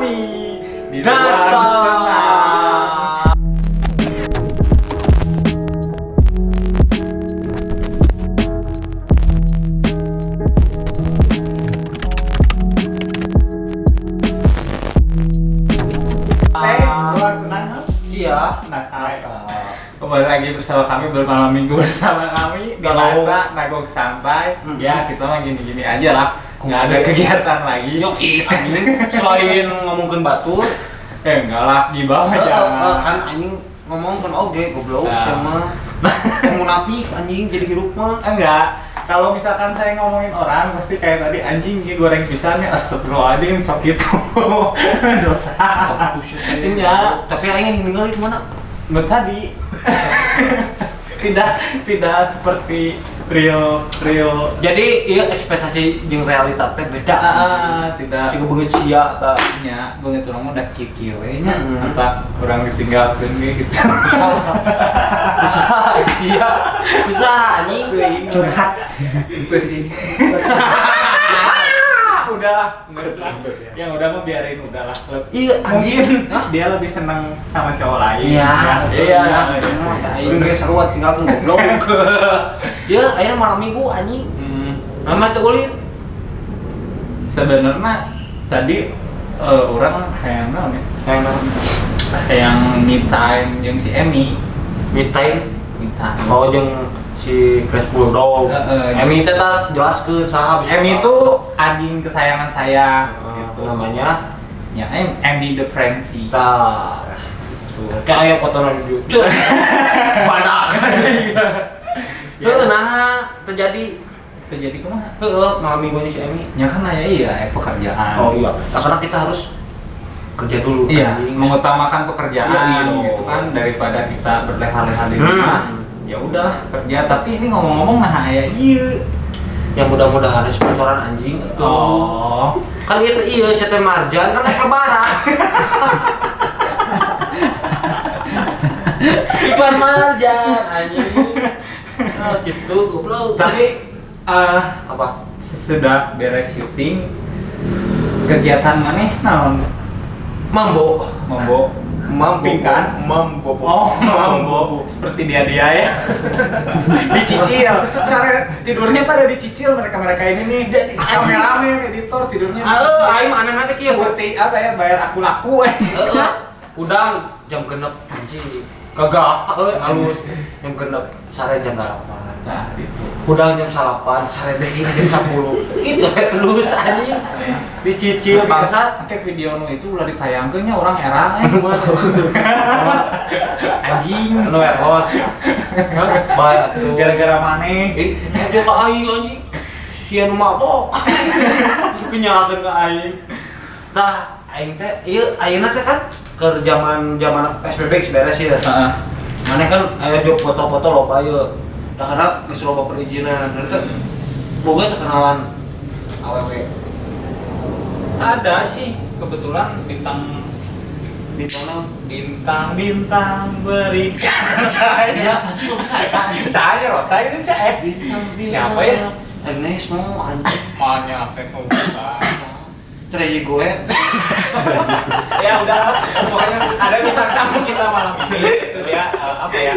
kami di ruang senam. Ruang senam. Iya, Nasa. Kembali lagi bersama kami bermalam minggu bersama kami Nasa Nagok Santai. Ya kita mah gini-gini aja lah, nggak ada kegiatan lagi. Yoki, anjing selain ngomongin batur, Enggak lah, di bawah aja. kan anjing ngomongin oge goblok Nah. sama munafik anjing jadi hirup mah. Enggak. Kalau misalkan saya ngomongin orang pasti kayak tadi anjing ini goreng pisangnya astagfirullahaladzim sok gitu. Dosa. Iya. Tapi aing ninggalin mana? Menurut tadi tidak seperti real. Jadi iya ekspektasi jeung realita teh beda. Tidak. Siga beungeut sia ta. Nya begitu orang udah kieu we nya Hmm. apa orang ditinggalkeun ge gitu. Bisa anjing. Curhat. Itu sih. Udahlah, yang udah mau biarin udahlah. Iya Mungkin anjing. dia lebih senang sama cowok lain. Iya. Iya. Aing ge seru tinggalkeun goblok. Ya, ayeuna malam minggu anjing. Nama teh kulit. Sebenarnya tadi orang hayang naon ya? Hayang me time jeung si Emi. Me time. Me time. Oh jeung si Crash Bulldog. Emi teh tah jelaskeun saha bisa. Emi itu anjing kesayangan saya gitu. Namanya Ya, Emi the Frenzy. tah. Kayak aya fotonya di YouTube. Badak. Heuh, nah terjadi kumaha? malam minggunya si Emi. Ya kan aya iya pekerjaan. Oh iya. Nah, karena kita harus kerja dulu. Iya, anjing. mengutamakan pekerjaan Iya, gitu kan daripada kita berleha-leha di Hmm. rumah. Ya udah kerja, tapi ini ngomong-ngomong nah aya ieu. Yang mudah-mudahan ada sponsoran anjing atuh. Oh. Kan itu iya si Teh Marjan kan naik lebaran. Iklan Marjan anjing. Nah, gitu goblok. Tapi Apa? sesudah beres syuting kegiatan maneh naon? Mambo. Mambo. Mampingkan? Mambo. Oh, mambo. Seperti dia ya. Dicicil. Cara tidurnya pada dicicil mereka ini nih. Jadi rame-rame editor tidurnya. Aing mah aneh-aneh kieu. Seperti apa ya, bayar aku laku. Udang jam genep anjing. Gagah halus. Jam genep sare jam 8. Nah, itu. Udang jam 8, sare deui jam 10. Gitu terus anjing. Dicicil bangsat. Pakai video nu itu ulah ditayangkeunnya orang era anjing. Anu host. Bae atuh. Gara-gara maneh. Dia ka aing anjing. Sia nu mabok. Kenyalakeun ka aing. Nah, aing teh ieu ayeuna teh kan ke zaman PSBB geus beres ya. Heeh. Maneh kan aya job foto-foto loba ieu. Nah, karena geus loba perizinan. Eta boga teh kenalan awewe. Ada sih kebetulan bintang berikan saya. Anjing lu saya. Saya Rosa itu saya. Siapa ya? Agnes mau anjing. Makanya Facebook buka. Tracy gue. Ya udah, pokoknya ada bintang tamu kita malam ini. Itu dia apa ya?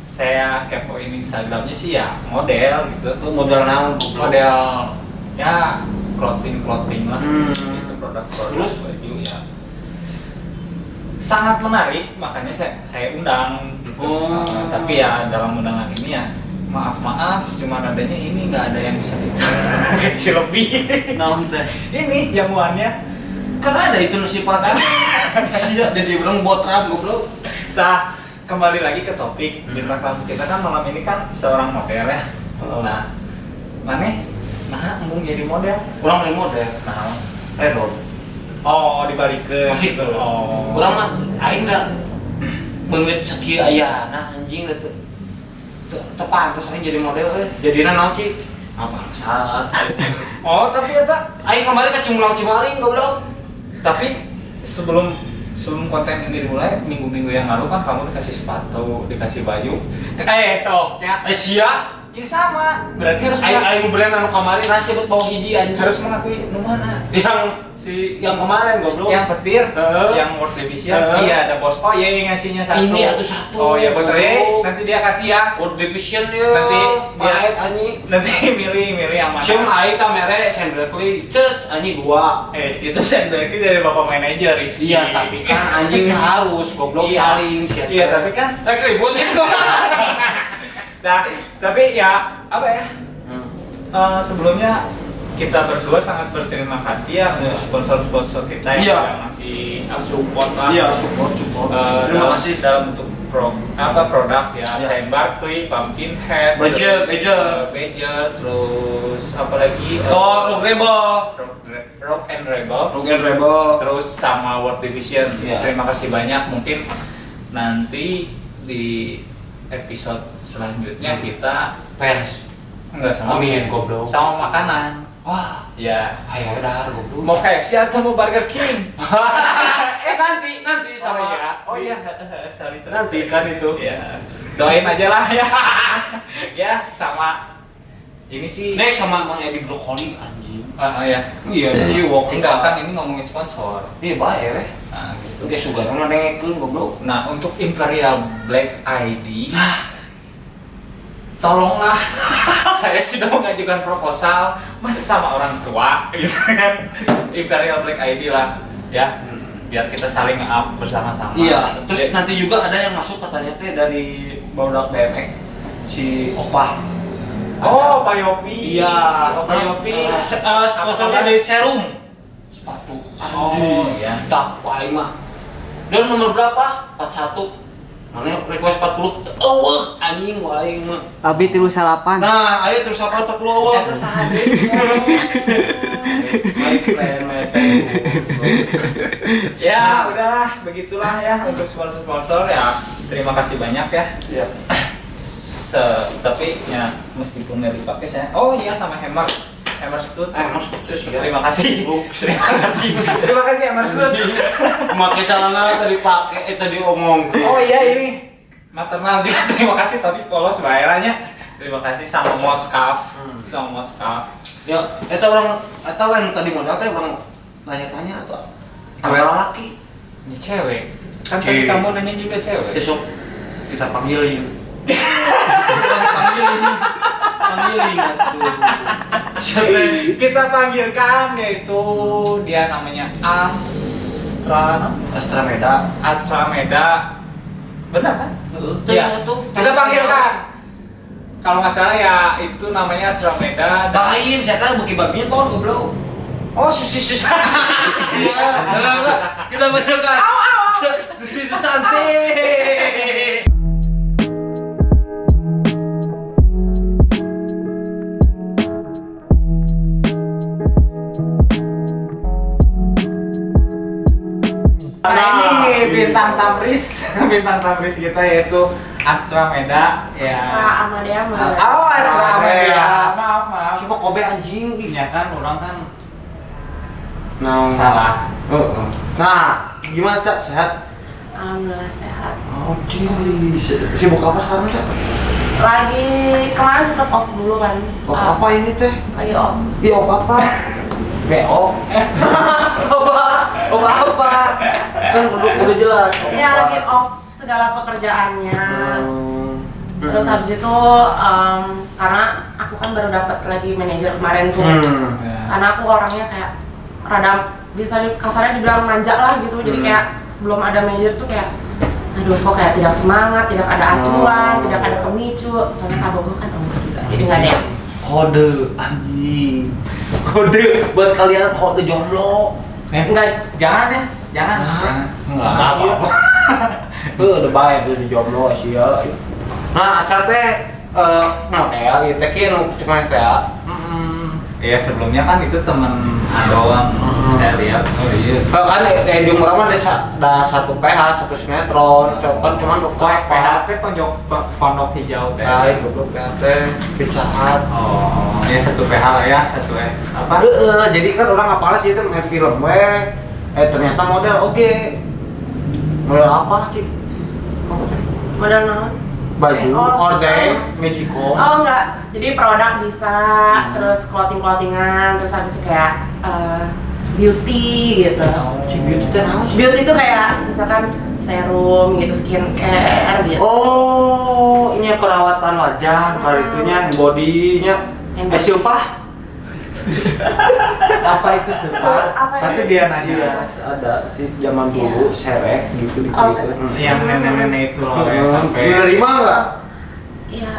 Saya kepoin Instagramnya sih ya model gitu tuh, Model naon? model ya clothing lah, itu produk Terus? baju ya sangat menarik, makanya saya undang gitu. Oh. Tapi ya dalam undangan ini ya maaf cuma adanya ini nggak ada yang bisa dikasih lebih. Naon teh? Ini jamuannya. Kan ada itu nasi padang. Sia dan dia bilang botram goblok. Nah, kembali lagi ke topik bintang tamu kita kan malam ini kan seorang model ya. Nah, maneh embung jadi model. Urang lain model. Nah, Dong. oh dibalikeun gitu. Oh. Urang mah aing da beungeut sakieu ayana anjing da teu pantes aing jadi model euy. Jadina naon Ci? Bangsat. Oh, tapi eta Aing kembali ke Cumulang Cimaling goblok. tapi sebelum konten ini dimulai minggu-minggu yang lalu kan kamu dikasih sepatu, dikasih baju. Sok ya. Sia Ya sama. Berarti harus Aing brand anu kamari nasi buat bawa hiji anjing. harus mengakui nu mana? Yang kemarin goblok. Yang petir, Heeh. yang World Division. Heeh. Iya, ada bos. Oh iya, yang ngasihnya satu. Ini atuh satu. Oh iya, bos. Nanti dia kasih ya. World Division ya. Nanti dia Maet anjing. nanti milih yang mana. Sim aing kamera sendrekli cet anjing dua. Itu sendiri dari bapak manajer Rizky. Iya, tapi kan anjing harus goblok Iya. saling siapa. Iya, tapi kan ribut itu. nah, tapi ya apa ya? Sebelumnya kita berdua sangat berterima kasih ya untuk sponsor-sponsor kita yang Iya. udah masih support lah. Iya, support. Terima kasih. Dalam bentuk produk ya, Iya. Saint Barkley, Pumpkinhead, Badger, Badger, terus apa lagi? Oh, Rock and Rebel. Terus sama World Division. Iya. Terima kasih banyak. Mungkin nanti di episode selanjutnya kita Fans. enggak sama Amin, goblok. sama makanan. Wah, Ya. ayo dah goblok. Mau KFC atau mau Burger King? nanti sama ya. Oh iya, sorry. Nanti kan itu. Ya. Doain aja lah ya. Ya, sama ini sih. Next sama Mang Edi Brokoli anjing. Ya. Iya, jiwok. Enggak kan ini ngomongin sponsor. Iya bae weh. Nah, gitu. Oke, sugar mah nengekeun goblok. Nah, untuk Imperial Black ID, tolonglah. Saya sudah mengajukan proposal, masa sama orang tua gitu kan. Imperial Black ID lah, ya. Biar kita saling up bersama-sama. Iya, terus Ya. nanti juga ada yang masuk katanya teh dari produk BMX si Opah. Oh, Pak Yopi. Iya, Pak Yopi. Sponsornya dari serum sepatu. Oh, iya. Tah, paling mah. Dan nomor berapa? 41. Mana request 40. Oh, anjing wae mah. Abi 38. Nah, ayo terus apa 40 awal. Eta sahade. Ya, udahlah, begitulah ya untuk sponsor-sponsor ya. Terima kasih banyak ya. Iya. Tapi ya meskipun nggak dipakai saya. Oh iya, sama Hammer Stud. Mas putus ya. Terima kasih. Terima kasih. Terima kasih Hammer Stud. Pakai celana tadi pakai tadi omong. Oh iya, ini maternal juga. Terima kasih, tapi polos bayarannya. Terima kasih sama Moskaf. Sama Moskaf. Ya, eta yang tadi modal teh orang tanya-tanya atau kamera laki. Ini cewek. Kan tadi kamu nanya juga cewek. Besok kita panggilin. Panggilin atuh. Kita panggilkan yaitu dia namanya Astra Meda. Benar kan? Iya. Kita panggilkan. Kalau nggak salah ya itu namanya Astra Meda. Lain, saya tahu buki badminton goblok. Oh, susah. Kita panggilkan. Susi Susanti. Nah, ini bintang tamris kita yaitu Astra Meda ya. Astra Amadea. Oh, Astra Meda. Maaf. Siapa Kobe anjing? Ya kan orang kan Nah, salah. Nah, gimana Cak? Sehat? Alhamdulillah sehat. Oke. Sibuk apa sekarang Cak? Lagi kemarin sempet off dulu kan. Oh, apa ini teh? Lagi off. Iya, apa? BO. Apa? Kan udah jelas. Ya lagi off segala pekerjaannya. Terus habis itu karena aku kan baru dapat lagi manajer kemarin tuh. Karena aku orangnya kayak rada bisa kasarnya dibilang manja lah gitu. Jadi kayak belum ada manajer tuh kayak aduh kok kayak tidak semangat, tidak ada acuan, tidak ada pemicu. Soalnya Kak Bogo kan umur juga. Jadi enggak ada yang Kode anjing. Kode buat kalian kode jomblo. enggak. Jangan. Enggak apa-apa. Udah baik udah jomblo sia. Nah, acara teh model ieu teh kieu cuma teh. Ya sebelumnya kan itu teman doang saya lihat. Oh iya. Kan di umur mah ada satu PH, satu sinetron, kan cuma PH teh pondok hijau teh. Lain goblok PH teh Pizza Hut. Oh, ya satu PH lah ya, satu apa? Jadi kan orang apalnya sih itu main film ternyata model oke. Model apa sih? Kamu teh? Modal naon? Baju, Oh, hordeng, magicom. Oh enggak, jadi produk bisa, terus clothingan, terus habis itu kayak beauty gitu. Si beauty teh naon sih? Beauty itu kayak misalkan serum gitu, skincare gitu. Oh, ini perawatan wajah, kali itunya, bodinya. Silpah. Apa itu silpah? Apa ya? Pasti dia nanya. Iya, ada si zaman dulu serek gitu Oh, gitu. Yang nenek-nenek itu loh ya, sampai Menerima nggak? Iya.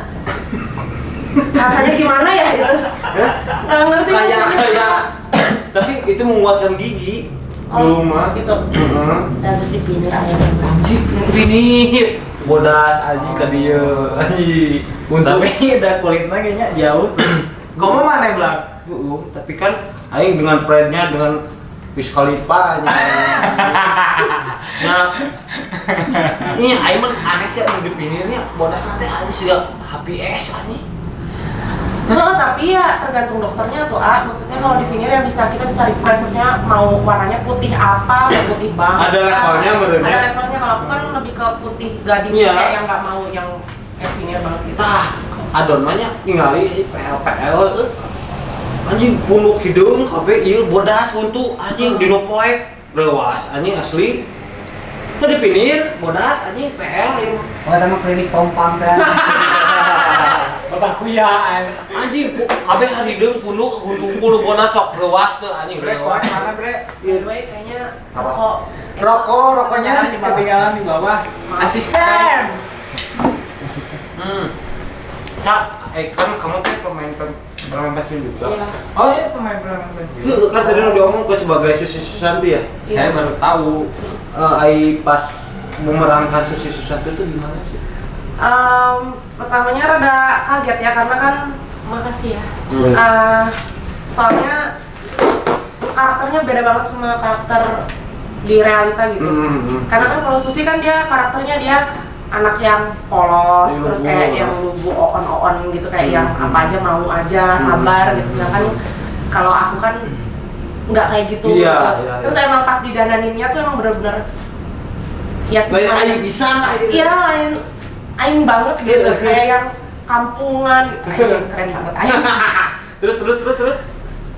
Rasanya gimana ya gitu? Nggak ngerti. Kayak tapi itu menguatkan gigi. Dulu mah. Gitu. Terus dipinir aja. Anjing, ini bodas anjing ke dia. Anjing. tapi udah kulitnya kayaknya jauh tuh. Kamu mana yang bilang? Tapi kan aing dengan pride-nya dengan Wiz Khalifa nya. Nah, ini aing mah aneh sih anu dipinirnya bodas teh anjing siga HPS anjing. Tapi ya tergantung dokternya tuh, maksudnya kalau di finger ya kita bisa request, maksudnya mau warnanya putih apa, mau putih banget. Ada levelnya menurutnya? Ada levelnya, kalau aku kan lebih ke putih gading, Iya. kayak yang nggak mau yang kayak finger banget gitu. Tah, adon mah nya ningali PL anjing punuk hidung kabeh ieu bodas untuk anjing dino poe lewas anjing asli. Teu dipinir bodas anjing PL ieu. Oh, eta mah klinik tompang teh. Bapak kuyaan. Anjing kabeh hidung punuk huntung bodas sok lewas teu anjing Bre, lewas. mana bre? Anyway, kayaknya Apa? Rokoknya ketinggalan di bawah. Asisten. Cak, kan kamu tuh pemain basket juga. Iya. Oh iya pemain Iya, kan tadi udah diomong ke sebagai Susi Susanti ya. Saya baru tahu. Ai pas memerankan Susi Susanti itu gimana sih? Pertamanya rada kaget ya, karena kan makasih ya. Soalnya karakternya beda banget sama karakter di realita gitu. Karena kan kalau Susi kan dia karakternya dia anak yang polos, terus kayak yang lugu on gitu, kayak yang apa aja mau aja, sabar gitu. Sedangkan kalau aku kan nggak kayak gitu. Iya, gitu. iya. Terus emang pas didandaninnya tuh emang bener-bener ya Lain aing bisa aing. iya, lain aing banget gitu, kayak yang kampungan gitu. Aing keren banget aing.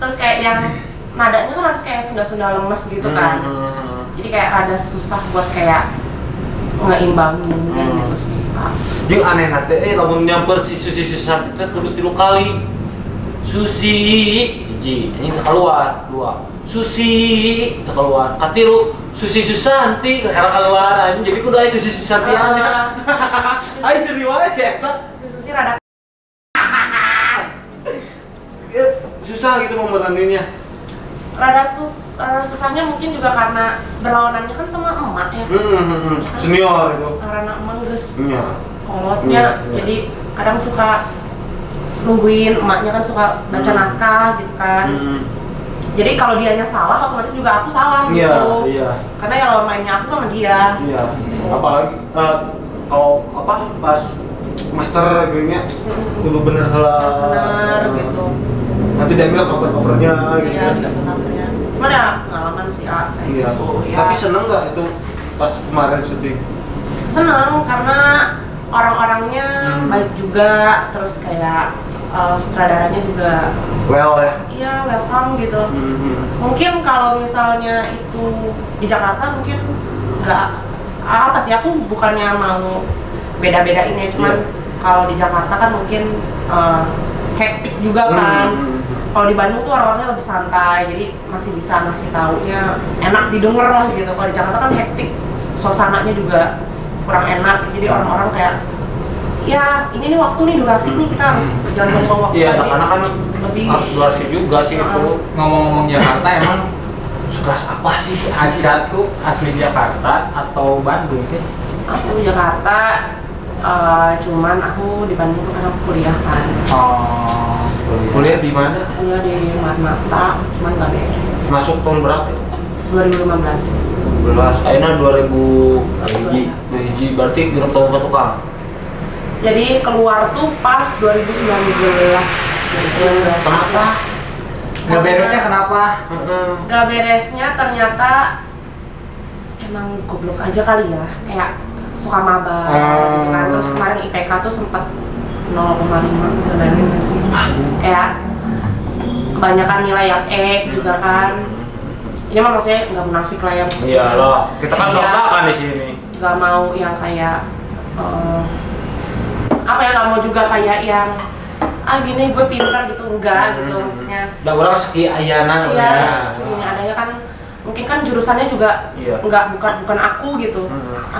Terus kayak yang nadanya kan harus kayak Sunda-Sunda lemes gitu kan. Jadi kayak rada susah buat kayak ngeimbangin gitu sih. Jeung aneh nate lamun nyamper si Susi Susanti teh kudu 3 kali. Susi hiji anjing keluar, 2. Susi keluar, katilu Susi Susanti keluar anjing. Jadi kudu aya Susi Susanti aneh. Ai jadi wae sih eta. Si Susi rada Susah gitu memeraninnya. rada susahnya mungkin juga karena berlawanannya kan sama emak ya. Senior itu. Karena emang geus Iya. kolotnya, Iya. jadi kadang suka nungguin emaknya kan suka baca naskah gitu kan. Jadi kalau dianya salah, otomatis juga aku salah gitu. Iya. Karena ya lawan mainnya aku sama dia. Iya. Apalagi kalau apa pas master gini kudu bener heula. Bener gitu. Nanti dia bilang cover-covernya gitu. Iya, di kamarnya. Cuman ya pengalaman sih kayak Iya. gitu. Ya. Tapi seneng nggak itu pas kemarin syuting? Seneng karena orang-orangnya baik juga, terus kayak sutradaranya juga Well ya. iya welcome gitu. Mungkin kalau misalnya itu di Jakarta mungkin nggak apa sih, aku bukannya mau beda-bedain ya, cuman kalau di Jakarta kan mungkin hektik juga kan. Kalau di Bandung tuh orang-orangnya lebih santai, jadi masih bisa ngasih taunya enak didengar lah gitu. Kalau di Jakarta kan hektik, suasananya juga kurang enak, jadi orang-orang kayak ya ini nih waktu nih durasi nih, kita harus jangan ngomong waktu. Iya, Jadi karena kan lebih harus durasi juga sih itu. Ngomong-ngomong Jakarta emang Sukas apa sih? Aca tuh asli Jakarta atau Bandung sih? aku Jakarta, cuman aku di Bandung tuh karena kuliah kan. Oh, Kuliah di mana? Kuliah di Marmata, cuman nggak beres. Masuk tahun berapa? 2015. 12. Ayeuna 2000 hiji berarti gerep tahun ke tukang. Jadi keluar tuh pas 2019. Kenapa? Gak beresnya kenapa? Gak beresnya ternyata emang goblok aja kali ya. Kayak suka maba gitu kan. Terus kemarin IPK tuh sempat 0,5, bayangin nggak sih? Kayak kebanyakan nilai yang E juga kan. Ini mah maksudnya nggak munafik lah ya. Iya loh, kita kan belak-belakan di sini. Nggak mau yang kayak apa ya, nggak mau juga kayak yang gini gue pintar gitu, enggak gitu maksudnya. Udah orang segi ayana Iya, segini adanya kan. Mungkin kan jurusannya juga bukan aku gitu.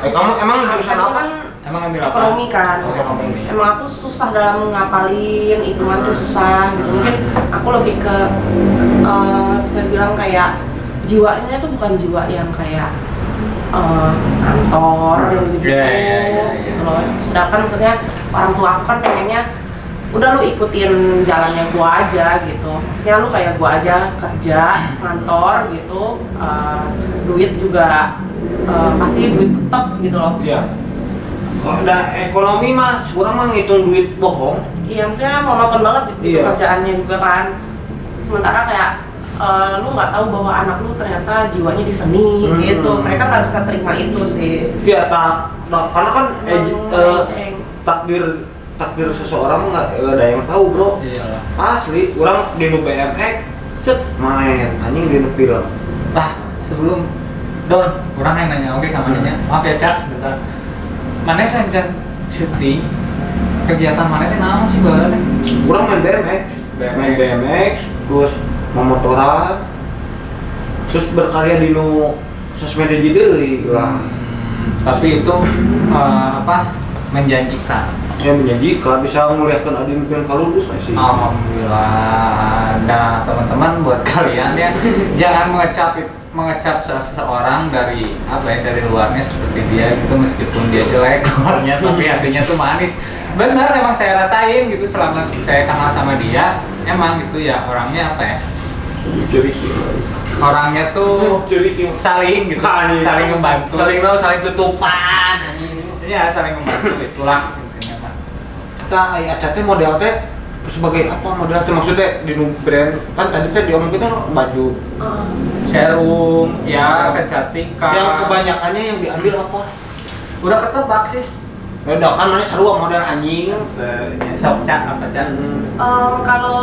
Kamu emang jurusan apa? Kan Emang ambil apa? ekonomi kan. Oh, ekonomi. Emang aku susah dalam ngapalin hitungan tuh susah gitu. Mungkin aku lebih ke bisa bilang kayak jiwanya tuh bukan jiwa yang kayak kantor yang gitu-gitu gitu loh. Sedangkan maksudnya orang tua aku kan pengennya udah lu ikutin jalannya gua aja gitu. Maksudnya lu kayak gua aja kerja kantor gitu, duit juga pasti duit tetap gitu loh. Iya. Kalau udah ekonomi mah kurang mah ngitung duit bohong. Iya, maksudnya monoton banget gitu kerjaannya juga kan. Sementara kayak lu nggak tahu bahwa anak lu ternyata jiwanya di seni gitu. Mereka nggak bisa terima itu sih. Iya, karena kan takdir seseorang nggak ada yang tahu bro. Iyalah. Asli, orang di nu BMX, main anjing di nu film. Nah, sebelum Don, orang yang nanya, oke kamarnya. Maaf ya Cak, sebentar. Mana saja syuting? Kegiatan mana itu naon sih bae? Orang main BMX, terus memotoran, terus berkarya di nu sosmed deui urang. Tapi itu menjanjikan. Ya menjanjikan bisa melihatkan adin pian kalulus sih. Alhamdulillah. Nah teman-teman, buat kalian ya jangan mengecap seseorang dari dari luarnya seperti dia gitu, meskipun dia jelek luarnya tapi hatinya tuh manis. Benar, emang saya rasain gitu selama saya kenal sama dia, emang gitu ya orangnya orangnya tuh saling gitu, saling membantu, saling tutupan. Iya, saling membantu itulah. Kita acatnya model teh sebagai apa model teh maksudnya di brand kan tadi teh diomong kita baju serum ya kecantikan yang kebanyakannya yang diambil apa udah ketebak sih udah kan mana sarua model anjing sok Cak apa Cak? Kalau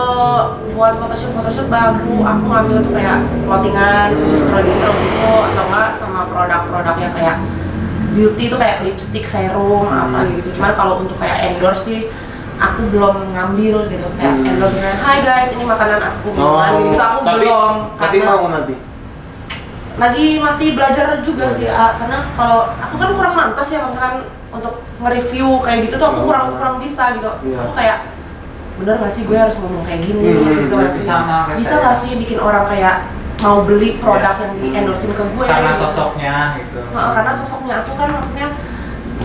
buat photoshoot baru aku ngambil tuh kayak clothingan, distro gitu, atau enggak sama produk-produk yang kayak beauty tuh kayak lipstick, serum, apa gitu. Cuman kalau untuk kayak endorse sih aku belum ngambil gitu. Kayak endorse-nya, "Hai guys, ini makanan aku." Gitu aku belum. Tapi mau nanti. Lagi masih belajar juga sih, karena kalau aku kan kurang mantas ya misalkan untuk nge-review kayak gitu tuh aku kurang bisa gitu. Aku kayak bener gak sih gue harus ngomong kayak gini gitu. Bisa gak sih bikin orang kayak mau beli produk yang di endorsein ke gue karena gitu. sosoknya gitu. Karena sosoknya aku kan maksudnya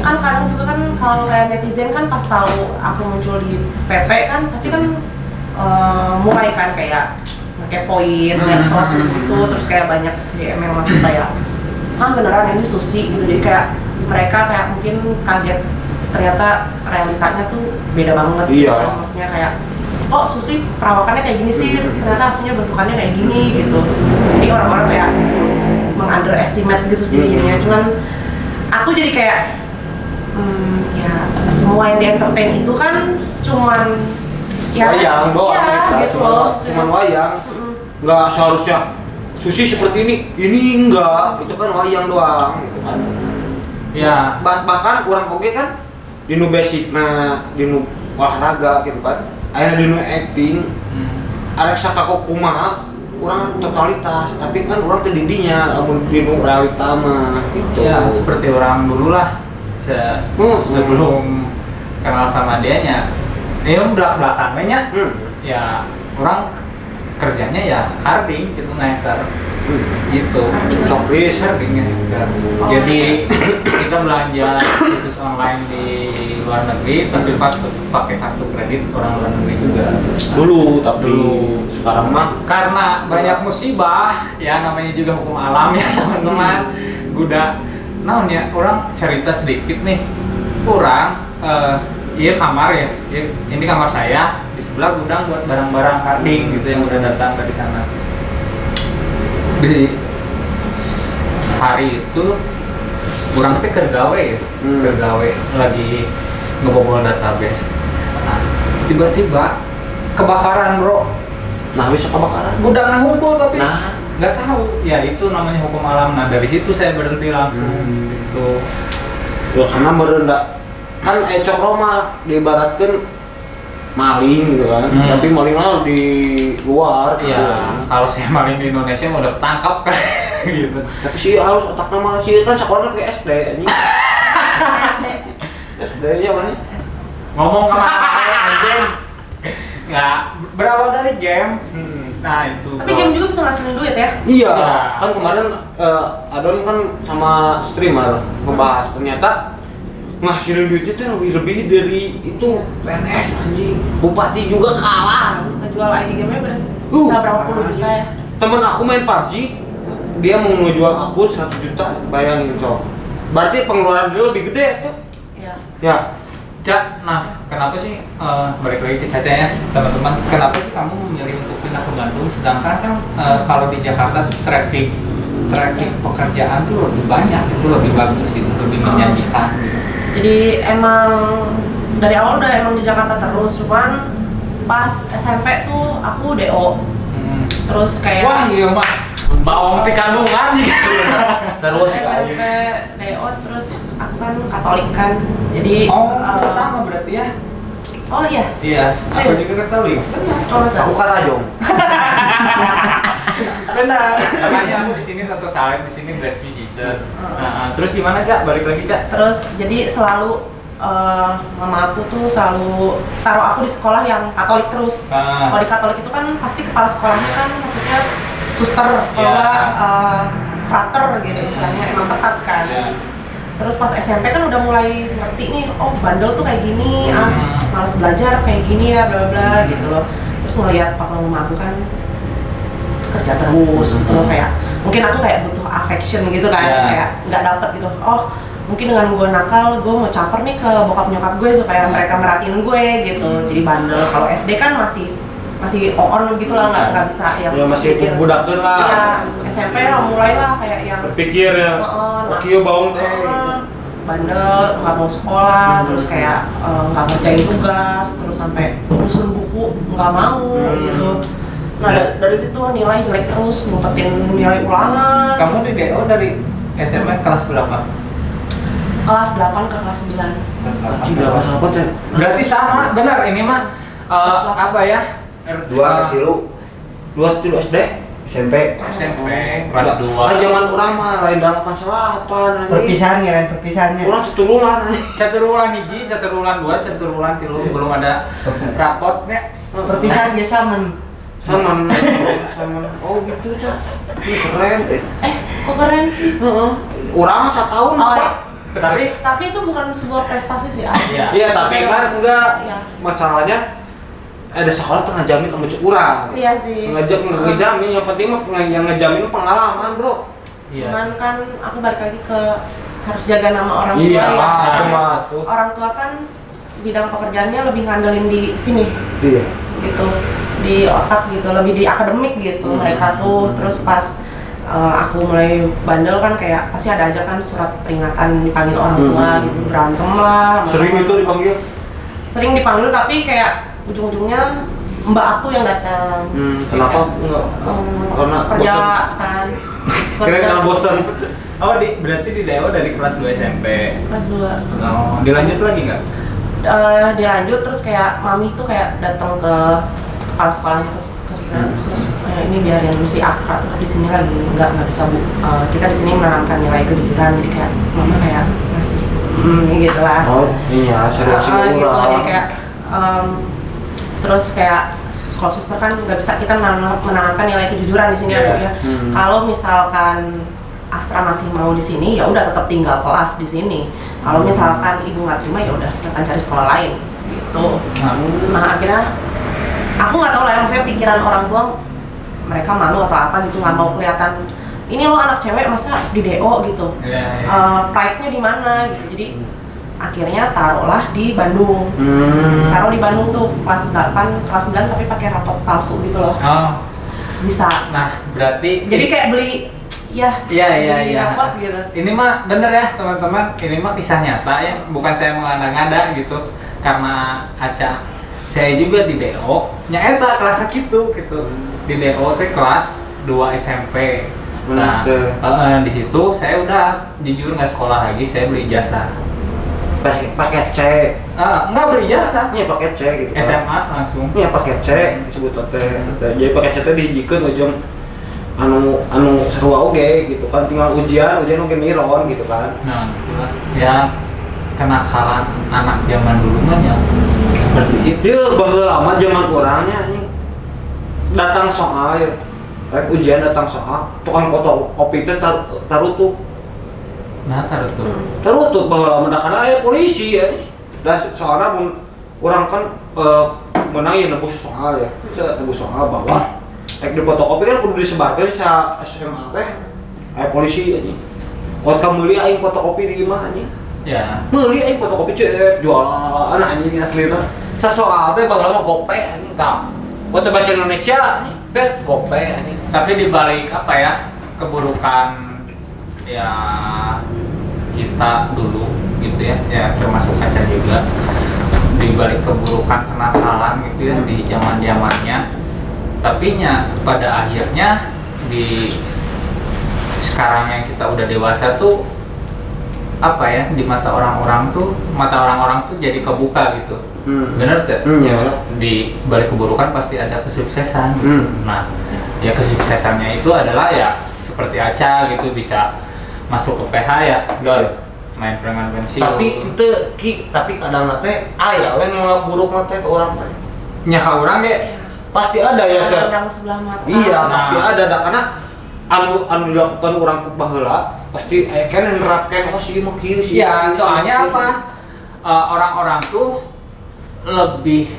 kan kadang juga kan kalau kayak netizen kan pas tahu aku muncul di PP kan pasti kan mulai kan kayak ngekepoin medsos gitu, terus kayak banyak DM yang masuk kayak beneran ini Susi gitu. Jadi kayak mereka kayak mungkin kaget ternyata realitanya tuh beda banget gitu kan. Maksudnya kayak kok Susi perawakannya kayak gini sih, ternyata aslinya bentukannya kayak gini gitu. Jadi orang-orang kayak meng-underestimate gitu sih jadinya. Cuman aku jadi kayak ya semua yang di entertain itu kan cuman wayang doang gitu loh. Cuman wayang. Nggak seharusnya Susi seperti ini enggak, itu kan wayang doang gitu kan. Ya, bahkan orang oge kan di nu basic di nu olahraga gitu kan. Akhirnya di nu acting, ada sakako kumaha, orang totalitas, tapi kan orang terdidinya, amun di nu realita mah gitu. ya seperti orang dulu lah, sebelum kenal sama dianya, belak-belakan banyak, ya orang kerjanya ya carding gitu, ngeker gitu, Cokris carding ngeker. Jadi kita belanja situs online di luar negeri tapi pakai kartu kredit orang luar negeri juga dulu, tapi sekarang mah karena banyak musibah ya, namanya juga hukum alam ya teman-teman. Guda naon ya, orang cerita sedikit nih, orang iya kamar ya, ini kamar saya, di sebelah gudang buat barang-barang carding gitu yang udah datang dari sana. Di hari itu kurang teh kergawe ya, kergawe lagi ngebobol database. Nah, tiba-tiba kebakaran bro. Nah bisa kebakaran. Gudangnya ngumpul tapi Nah. nggak tahu. Ya itu namanya hukum alam. Nah dari situ saya berhenti langsung. Gitu. Ya karena merendah kan ecok Roma diibaratkan maling gitu kan, tapi malingnya di luar gitu. Ya kalau saya maling di Indonesia mau udah ketangkap kan. Gitu. Tapi sih harus otaknya mah sih kan sekolahnya kayak SD anjing. SD nya mana? Ngomong kemana anjing? Nggak berawal dari game. Nah itu. Tapi game juga bisa ngasilin duit ya? Iya, Ya. kan kemarin Adon kan sama streamer ngebahas ternyata ngasilin duitnya tuh lebih dari itu PNS anjing. Bupati juga kalah. Ngejual ID game-nya bisa berapa puluh juta ya? Temen aku main PUBG, dia mau ngejual akun 100 juta, bayangin so. Berarti pengeluaran dia lebih gede tuh. Iya. Ya. Cak, nah kenapa sih balik lagi ke Caca ya teman-teman? Kenapa sih kamu memilih untuk pindah ke Bandung? Sedangkan kan kalau di Jakarta traffic pekerjaan tuh lebih banyak, itu lebih bagus gitu, lebih menjanjikan gitu. Jadi emang dari awal udah emang di Jakarta terus, cuman pas SMP tuh aku DO. Terus kayak Wah iya mah bawang di kandungan gitu. Terus SMP DO, terus aku kan Katolik kan. Jadi sama berarti ya? oh iya. Iya, aku Serius? juga Katolik. Oh masa? aku kata Jong. Benar. Makanya aku di sini satu salib, di sini bless me Jesus. Nah, terus gimana Cak? Balik lagi Cak. Terus jadi selalu mama aku tuh selalu taruh aku di sekolah yang Katolik terus. Kalau di Katolik itu kan pasti kepala sekolahnya kan maksudnya suster, kalau nggak frater gitu istilahnya, emang ketat kan. Terus pas SMP kan udah mulai ngerti nih, oh bandel tuh kayak gini, malas belajar kayak gini ya, bla bla gitu loh. Terus ngeliat papa mama aku kan kerja terus gitu loh, kayak mungkin aku kayak butuh affection gitu kan, kayak nggak dapet gitu. Oh mungkin dengan gue nakal, gue mau caper nih ke bokap nyokap gue supaya mereka merhatiin gue gitu. Jadi bandel. Kalau SD kan masih on gitu lah, nggak bisa yang Ya masih berpikir. budakeun lah. Iya, SMP lah mulailah kayak yang Berpikir ya. Kieu baung teh. Bandel, nggak mau sekolah, terus kayak nggak ngerjain tugas, terus sampai nyusun buku nggak mau gitu. Nah dari situ nilai jelek terus, ngumpetin nilai ulangan. Kamu di DO dari SMA kelas berapa? Kelas 8 ke kelas 9. Kelas 8. Tidak apa teh. Berarti sama, benar ini mah apa ya? Dua tilu SD. SMP. SMP kelas 2. Kan zaman urang mah lain 88 anjing. Perpisahannya lain perpisahannya. Urang setululan anjing. Caturulan hiji, caturulan 2, caturulan 3 belum ada rapotnya. Perpisahan ge saman. Sama. Oh gitu Cak. Ih, keren. Kok keren? Heeh. Urang 1 tahun. Oh, Pak. tapi itu bukan sebuah prestasi sih. Iya. Iya, tapi kan enggak. Iya. Masalahnya ada sekolah tuh ngajamin sama cek urang. Iya sih. Ngejamin, yang penting mah yang ngejamin pengalaman, Bro. Iya. Cuman kan aku balik lagi ke harus jaga nama orang tua Iya, ya. itu mah tuh. Orang tua kan bidang pekerjaannya lebih ngandelin di sini Iya. gitu, di otak gitu, lebih di akademik gitu mereka tuh. Terus pas aku mulai bandel kan kayak pasti ada aja kan surat peringatan dipanggil orang tua gitu, berantem lah. Sering itu dipanggil. Sering dipanggil tapi kayak ujung-ujungnya mbak aku yang datang. Kenapa enggak? Karena kerja bosan. kan. Kira karena bosan. Oh, berarti di DO dari kelas 2 SMP. Kelas 2. Oh, dilanjut lagi nggak? Dilanjut terus kayak mami tuh kayak datang ke kepala sekolahnya terus ini biarin si Astra tetap di sini lagi, nggak bisa bu, kita di sini menanamkan nilai kejujuran, jadi kayak mama kayak ngasih gitu lah. Oh iya, serius Gitu, jadi kayak terus kayak kalau suster kan nggak bisa kita menanamkan nilai kejujuran di sini ya bu ya. Kalau misalkan Astra masih mau di sini ya udah tetap tinggal kelas di sini. Kalau misalkan ibu nggak terima ya udah silakan cari sekolah lain gitu. Nah akhirnya aku nggak tahu lah ya, maksudnya pikiran orang tua mereka malu atau apa gitu, nggak mau kelihatan ini lo anak cewek masa di DO gitu. Pride-nya di mana gitu. Jadi akhirnya taruhlah di Bandung. Taruh di Bandung tuh kelas 8, kelas 9 tapi pakai rapot palsu gitu loh. Oh. Bisa. Nah, berarti Jadi kayak beli Iya. dapat gitu. Ini mah bener ya teman-teman, ini mah kisah nyata ya, bukan saya mengada-ngada gitu. Karena Aca, saya juga di DO, eta kelas gitu. Di DO teh kelas 2 SMP. Nah, di situ saya udah jujur nggak sekolah lagi, saya beli ijazah. paket C. Nggak beli ijazah. Ini paket C gitu. SMA langsung. Ini paket C disebut teh. Jadi paket C teh dihijikeun ujung anu sarua oge gitu kan, tinggal ujian oge miron gitu kan. Nah, itulah ya kenakalan anak zaman dulu mah ya seperti itu. Dia baheula lama zaman orangnya anjing. Datang soal ya. Rek ujian datang soal, tukang fotokopi teh tarutuh. Nah, tuh. Tarutuh baheula lama da kana aya polisi ya. Da soalna mun urang kan menang ya nebus soal ya. Bisa nebus soal bawah. Rek di fotokopi kan kudu disebarkeun sa SMA teh. Aya polisi anjing. Kod ka meuli aing fotokopi di imah anjing. Ya. Meuli aing fotokopi jualan anjing aslina. Sa soal teh baheula mah gope anjing tah. Foto bahasa Indonesia anjing, gope anjing. Tapi dibalik apa ya keburukan ya kita dulu gitu ya termasuk Kaca juga, dibalik keburukan kenakalan gitu ya di zaman-zamannya, tapi pada akhirnya di sekarang yang kita udah dewasa tuh apa ya, di mata orang-orang tuh jadi kebuka gitu. Bener gak? Ya. Di balik keburukan pasti ada kesuksesan. Nah, ya kesuksesannya itu adalah ya seperti Aca gitu, bisa masuk ke PH ya, dol main preman pensiun. Tapi kadang nate aya we nu buruk nate ke urang teh. Nya ka urang ge Pasti ada ya, Cak. Orang sebelah mata. Iya, Nah. pasti ada karena anu dilakukan urang ku baheula pasti aya keneh nerapkeun si ieu mah kieu sih. ya soalnya apa? Orang-orang tuh lebih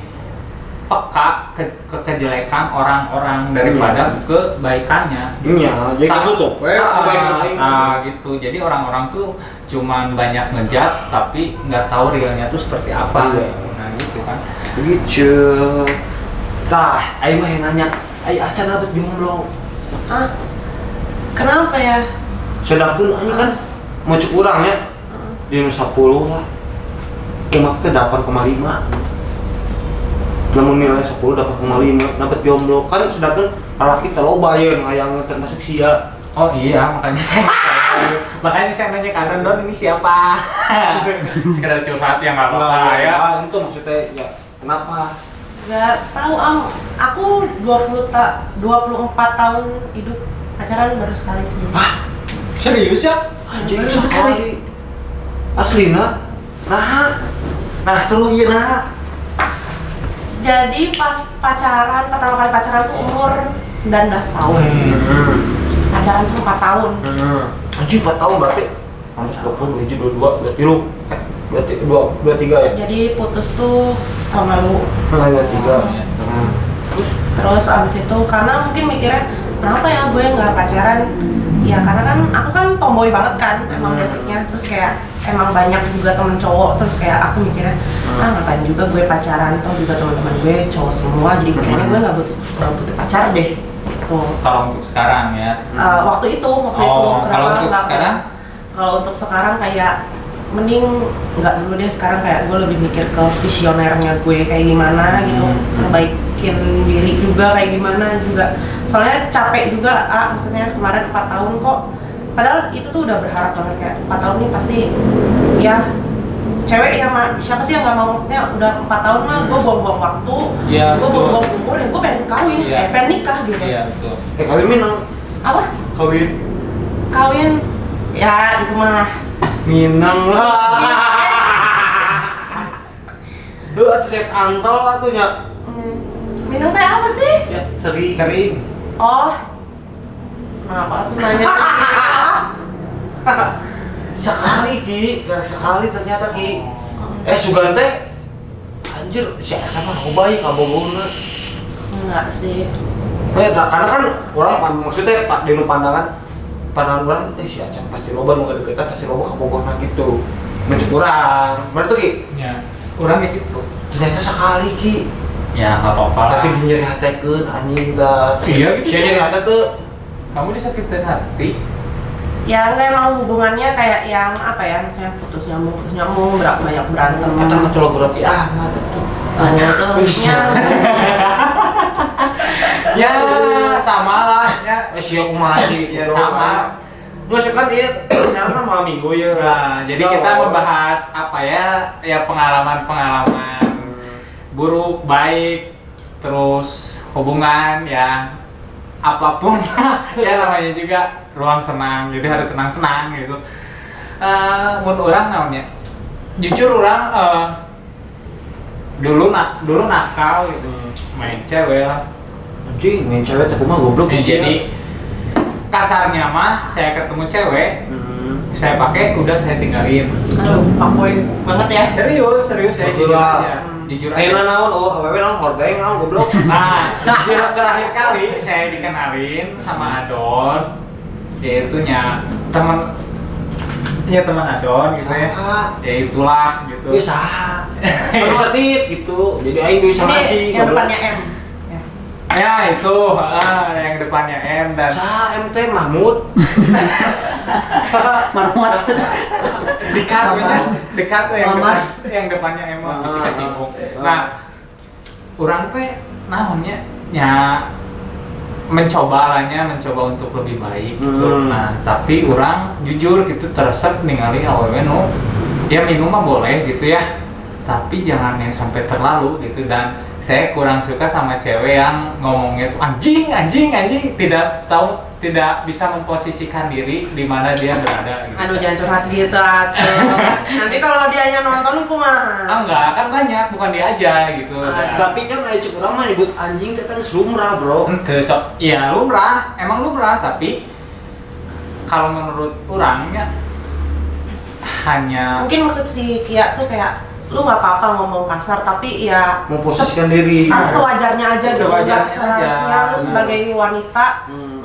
peka ke kejelekan orang-orang daripada kebaikannya. Iya, jadi tutup we gitu. Jadi orang-orang tuh cuman banyak ngejudge tapi nggak tahu realnya tuh seperti apa. Iya. Nah gitu kan. Begitu. Tah, aing mah nanya, aing acan dapet jomblo. Kenapa ya? Sedangkan aing kan mau cek urangnya di 10 lah. Umat ke 8,5. Namun nilai 10 dapat 5 dapat jomblo kan, sedangkan laki teh loba ya yang termasuk sia. Oh iya, makanya saya nanya ke Don ini siapa? Sekedar curhat ya nggak apa-apa ya. Itu maksudnya ya kenapa? Gak tahu aku 24 tahun hidup pacaran baru sekali sih. Serius ya? Anjing sekali. Aslina? Nah seru ieu nah. Jadi pas pertama kali pacaran tuh umur 19 tahun. Pacaran tuh 4 tahun. Anjing 4 tahun berarti harus 20, 22, berarti lu berarti 23 ya? Jadi putus tuh tahun lalu. 23. Terus abis itu karena mungkin mikirnya kenapa ya gue nggak pacaran? Ya karena kan aku kan tomboy banget kan emang basicnya. Terus kayak emang banyak juga temen cowok, terus kayak aku mikirnya ngapain juga gue pacaran, toh juga teman-teman gue cowok semua, jadi kayaknya gue nggak butuh pacar deh gitu. Kalau untuk sekarang ya? Waktu itu kalau untuk sekarang? Kalau untuk sekarang kayak mending nggak dulu deh, sekarang kayak gue lebih mikir ke visionernya gue kayak gimana gitu, perbaikin diri juga kayak gimana juga, soalnya capek juga maksudnya kemarin 4 tahun kok, padahal itu tuh udah berharap banget kayak 4 tahun nih pasti ya cewek ya siapa sih yang nggak mau, maksudnya udah 4 tahun mah gue buang-buang waktu, gue buang-buang umur ya, gue pengen kawin, pengen nikah gitu. Iya betul. Kawin Minang? Apa? Kawin ya itu mah Minang lah. Teriak antol lah tuh nya. Minang teh apa sih? Ya, sering. Oh, kenapa tuh nanya? Sekali Ki, sekali ternyata Ki. Sugan teh anjir, siapa ngobayi kabogona. Enggak sih. Karena kan orang maksudnya di pandangan orang, si Acan pasti loba nu ngadeukeutan pasti loba kabogona gitu. Mencuk urang. Bener tuh Ki? Ya, urang gitu. Ternyata sekali Ki. Ya nggak apa-apa lah. Tapi nyeri hatekeun anjing dah. Iya gitu. Sia nyeri hate tuh. Kamu disakitin hati? Ya nggak, emang hubungannya kayak yang apa ya, misalnya putus nyambung, banyak berantem. Kita mencoba berapi Terusnya Ya sama lah ya. siapa masih Ya sama. Nggak sih kan iya, sekarang kan malam minggu ya. Nah, jadi kita membahas apa ya pengalaman buruk, baik, terus hubungan ya apapun ya namanya juga ruang senang, jadi harus senang-senang gitu. Menurut orang namanya, jujur orang dulu nakal gitu, main cewek lah. Anjing, main cewek tapi mah goblok sih. Jadi kasarnya mah saya ketemu cewek, saya pakai udah saya tinggalin. aduh, fuckboy banget ya. Serius saya jujur aja. Jujur Ayo aja. naon, awewe naon hordeng naon goblok. Nah, terakhir kali saya dikenalin sama Adon, yaitu teman Adon gitu ya. Ya itulah gitu. Bisa. Bisa tit gitu. Jadi aing bisa ngaji. Ini yang depannya M. Ya itu, yang depannya M dan Sa MT Mahmud. dekat tuh yang depannya M masih kesibuk. Nah, orang teh naonnya mencoba untuk lebih baik gitu. Nah, tapi orang jujur gitu teresep ningali awewe nu ya minum mah boleh gitu ya. Tapi jangan yang sampai terlalu gitu, dan saya kurang suka sama cewek yang ngomongnya tuh anjing, tidak bisa memposisikan diri di mana dia berada gitu. Aduh, jangan curhat gitu atuh. Nanti kalau dianya nonton kumaha? Enggak, kan banyak, bukan dia aja gitu. Tapi kan aya cek urang mah nyebut anjing teh kan lumrah, Bro. Ente sok, iya emang lumrah, tapi kalau menurut orangnya hanya Mungkin maksud si Kia tuh kayak lu nggak apa-apa ngomong kasar, tapi ya Memposisikan diri. sewajarnya aja gitu. Nggak Sewajarnya seharusnya aja. lu sebagai wanita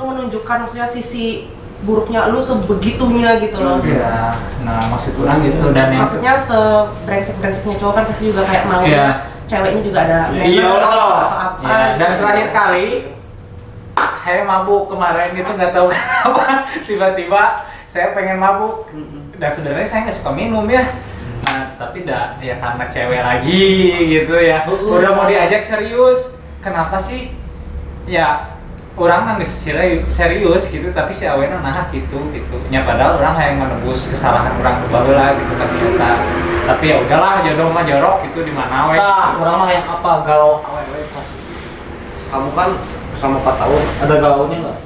lu menunjukkan maksudnya sisi buruknya lu sebegitunya gitu loh. Iya, nah maksud orang gitu. Dan yang Maksudnya sebrengsek-brengseknya cowok kan pasti juga kayak mau ceweknya juga ada Iya manner lah. atau apa ya, dan gitu. terakhir kali saya mabuk kemarin itu nggak tahu kenapa tiba-tiba saya pengen mabuk. Dan sebenarnya saya nggak suka minum ya. Nah, tapi ya karena cewek lagi gitu ya. Udah mau diajak serius. Kenapa sih? Ya orang nggak serius gitu, tapi si awena nah gitu. Ya padahal orang yang menebus kesalahan orang baheula gitu kasih nyata. Tapi ya udahlah, jodoh mah jorok gitu di mana we. Nah, urang mah yang apa galau awewe pas. Kamu kan selama 4 tahun ada galaunya enggak?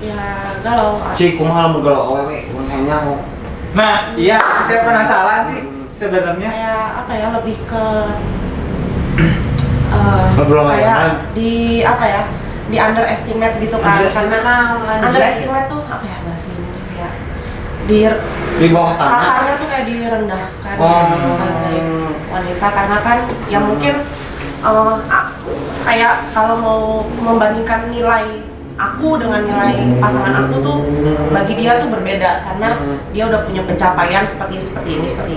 Ya galau. Cik, kumaha lamun galau awewe urang hanya mau. Nah, iya, saya penasaran sih sebenarnya. Kayak apa ya, lebih ke Ngobrol kayak lain. di apa ya, di underestimate gitu kan. Karena underestimate tuh apa ya bahasa Indonesia, kayak Di bawah tanah. kasarnya tuh kayak direndahkan sebagai wanita, karena kan ya mungkin kayak kalau mau membandingkan nilai aku dengan nilai pasangan aku tuh bagi dia tuh berbeda, karena dia udah punya pencapaian seperti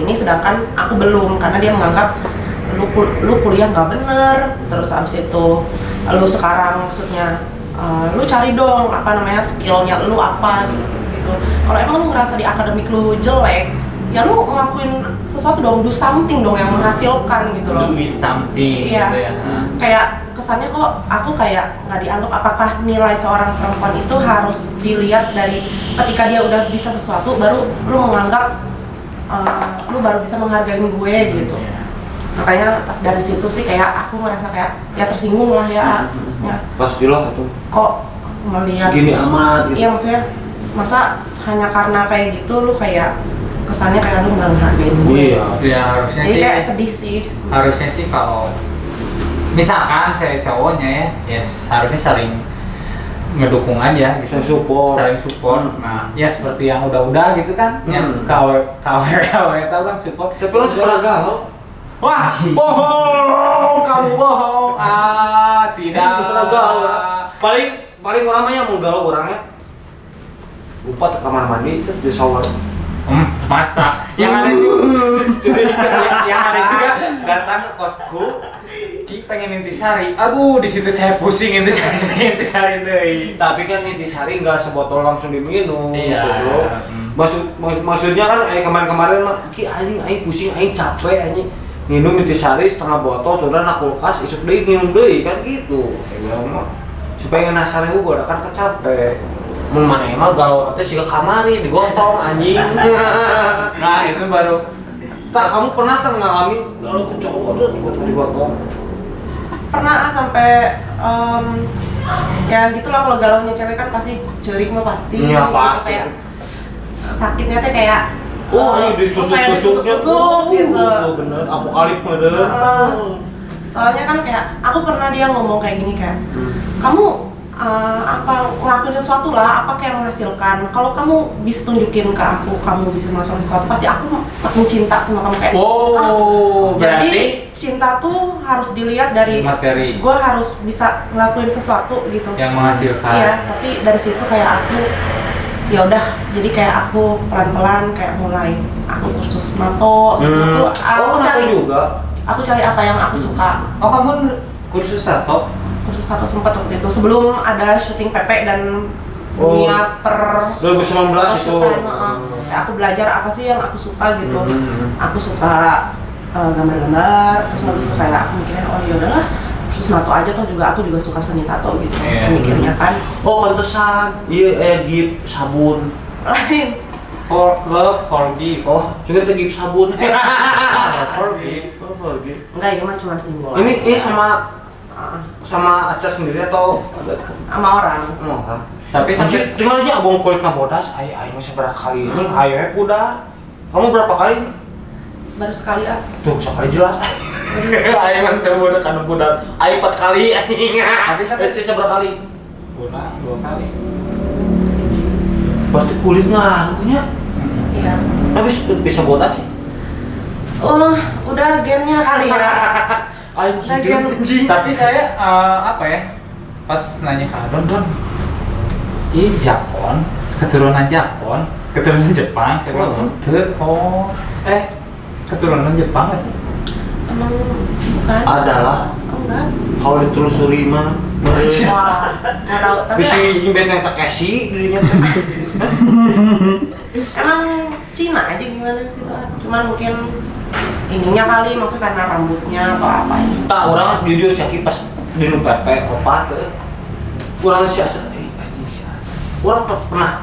ini, sedangkan aku belum, karena dia menganggap lu kuliah nggak bener, terus abis itu lu sekarang maksudnya lu cari dong apa namanya skillnya lu apa gitu. Kalau emang lu ngerasa di akademik lu jelek, ya lu ngelakuin sesuatu dong, do something dong yang menghasilkan gitu loh. Do it something Iya. gitu ya. Kayak kesannya kok aku kayak nggak dianggap. Apakah nilai seorang perempuan itu harus dilihat dari ketika dia udah bisa sesuatu baru lu menganggap lu baru bisa menghargai gue gitu. Iya. Makanya pas dari situ sih kayak aku ngerasa kayak ya tersinggung lah ya, maksudnya Pastilah itu. kok melihat Segini amat gitu. iya, maksudnya masa hanya karena kayak gitu lu kayak kesannya kayak lu nggak menghargai gue. Iya. Ya harusnya Jadi sih. kayak sedih sih. Harusnya sih kalau misalkan saya cowoknya ya harusnya saling ngedukung aja gitu. Saling support. Nah, ya seperti yang udah gitu kan, yang KW tahu kan support. Tapi lo pernah galau? Wah, bohong, kamu bohong. Tidak. Pernah galau ya? Paling orang mah yang mau galau orangnya lupa ke kamar mandi terus di shower. Masa yang ada juga datang ke kosku Ki pengen intisari. Aduh, di situ saya pusing intisari deui. Tapi kan intisari nggak sebotol langsung diminum. Iya. Gitu, bro. Maksudnya kan kemarin-kemarin mah Ki aing pusing, aing capek anjing. Minum intisari setengah botol turun na kulkas isuk deui minum deui kan gitu. Ya mah supaya ngasar heuh udah kan capek. Mun maneh mah galau teh siga kamari digotong anjing. Nah, itu baru Tak, kamu pernah tak ngalamin galau ke cowok digotong? Pernah sampai ya gitulah, kalau galaunya cewek kan pasti jerit mah pasti. Iya, Gitu, pasti. kayak sakitnya teh kayak Ini ditusuk-tusuknya gitu. Bener, apokalip bener. Soalnya kan kayak aku pernah dia ngomong kayak gini kayak kamu apa ngelakuin sesuatu lah, apa kayak menghasilkan. Kalau kamu bisa tunjukin ke aku, kamu bisa menghasilkan sesuatu, pasti aku makin cinta sama kamu kayak. berarti Jadi cinta tuh harus dilihat dari materi gue harus bisa ngelakuin sesuatu gitu. yang menghasilkan. Iya, tapi dari situ kayak aku ya udah, jadi kayak aku pelan-pelan kayak mulai aku kursus NATO gitu. Aku cari juga. Aku cari apa yang aku suka. Oh, kamu kursus tato? Kursus tato sempat waktu itu sebelum ada syuting PP dan dunia per 2019 itu. Kayak aku belajar apa sih yang aku suka gitu. Aku suka gambar-gambar, terus habis itu kayak aku mikirnya oh ya udahlah kursus NATO aja, toh juga aku juga suka seni tato gitu. Mikirnya kan. Oh, pantesan. Iya, gift sabun. Lain. For love, forgive. Oh, juga teh gift sabun. Forgive. Enggak, ini mah cuma simbol. Ini sama Aca sendiri atau sama orang. orang? Tapi sampai tinggal aja abang kulit bodas, ayo masih berapa kali ini, ayo udah. Kamu berapa kali ini? Baru sekali Tuh, sekali jelas. Ayo mantep udah kan budak. Ayo 4 kali anjing. Tapi sampai sisa berapa kali? pulang 2 kali. Berarti kulit ngaruhnya. Iya. Tapi bisa bodas sih. Oh, udah gennya kali ya. Anjing. Tapi saya apa ya? Pas nanya ke Don, ini Japon, keturunan Jepang, saya bilang, oh, keturunan Jepang nggak sih? Emang bukan? Adalah. Oh, enggak. Kalau ditelusuri mah. Wah, nggak tahu. Tapi Bisa nyebet yang Takeshi dirinya. emang Cina aja gimana gitu. Cuman mungkin ininya kali, maksudnya karena rambutnya atau apa ini. Tak, orang jujur sih pas di Pepe opat kurang sih orang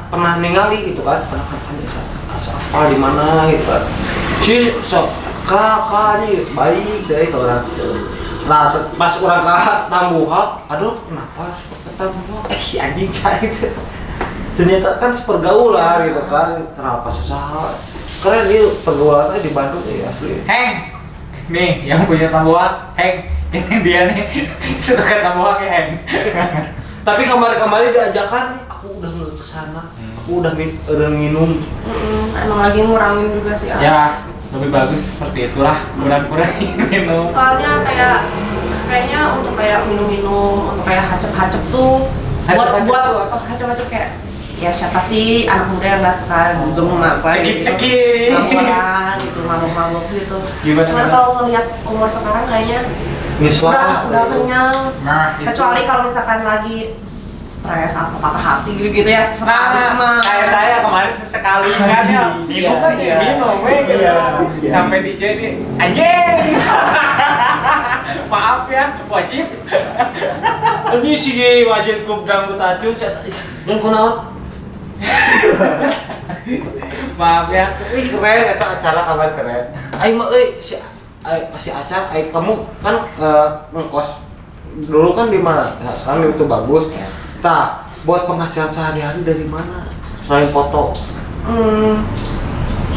pernah ningali gitu kan, pernah apa di mana gitu kan, si sok kakaknya baik dari orang. Nah pas orang Tambuhak, aduh kenapa Tambuhak si anjing saya itu ternyata kan pergaulan gitu kan, kenapa susah keren dia pergaulannya di Bandung ya asli. Heng, nih yang punya Tambuhak, Heng, ini dia nih suka Tambuhak ya Heng. Tapi kemarin diajakan, aku udah ke sana, aku udah minum. Emang lagi ngurangin juga sih. Ya, lebih bagus seperti itulah, kurang-kurangin minum. Soalnya kayaknya untuk kayak minum-minum, untuk kayak hacep-hacep tuh Hacep-hacep buat tuh apa? hacep-hacep kayak ya siapa sih anak muda yang nggak suka dugem apa Cekik-cekik. ngamuran gitu, mabuk-mabuk gitu. Gimana? Cuman kalau ngeliat umur sekarang kayaknya udah kenyang. Nah, itu. Kecuali kalau misalkan lagi stres atau patah hati gitu ya sekali mah. Kayak saya kemarin sesekali kan ya minum aja, minum gitu. Sampai DJ nih, anjing. Maaf ya, wajib. Ini sih wajib klub dangdut acun, dan kunaon? Maaf ya. Ih keren, itu acara kabar keren. Ayo mah, si Aca, kamu kan ngekos dulu kan di mana? Nah, sekarang itu bagus. Nah, buat penghasilan sehari-hari dari mana? Selain foto?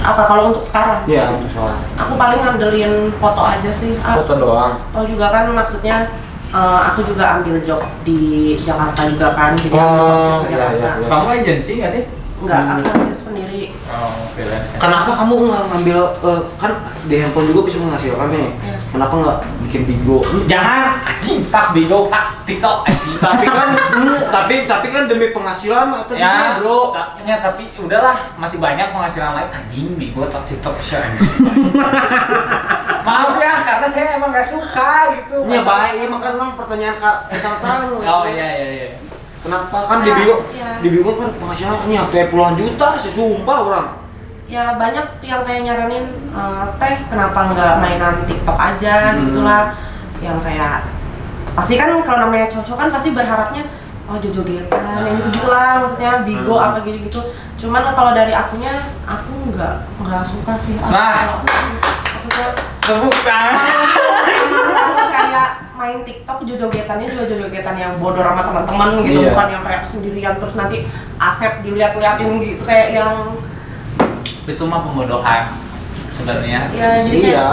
Apa kalau untuk sekarang? Iya, untuk soal Aku paling ngandelin foto aja sih. foto doang. Toh juga kan maksudnya aku juga ambil job di Jakarta juga kan, jadi ambil job di Jakarta. iya. Kamu agensi nggak sih? Enggak, aku ambil sendiri. Oh, freelance. Kenapa kamu nggak ngambil kan di handphone juga bisa menghasilkan nih? Iya. Kenapa nggak bikin Bigo? Jangan, anjing, fuck Bigo, fuck TikTok, anjing. tapi kan demi penghasilan atau Ya, bro? tapi udahlah, masih banyak penghasilan lain, anjing, Bigo, TikTok, share, anjing. Maaf ya, karena saya emang gak suka gitu. Ini ya baik, makanya kan pertanyaan Kak tahu. Oh iya. Kenapa kan di bio kan penghasilan ini HP puluhan juta sih sumpah orang. Ya banyak yang kayak nyaranin teh kenapa nggak mainan TikTok aja gitulah, yang kayak pasti kan kalau namanya cowok kan pasti berharapnya oh joget-jogetan yang gitu gitulah, maksudnya bigo apa gitu. Cuman kalau dari akunya aku nggak suka sih. Nah. Maksudnya Tepuk tangan. harus kayak main TikTok joget-jogetannya juga joget-jogetan yang bodor sama teman-teman gitu, bukan yang kayak sendirian terus nanti Asep dilihat-liatin gitu kayak yang Itu mah pembodohan sebenarnya. ya jadi Iya.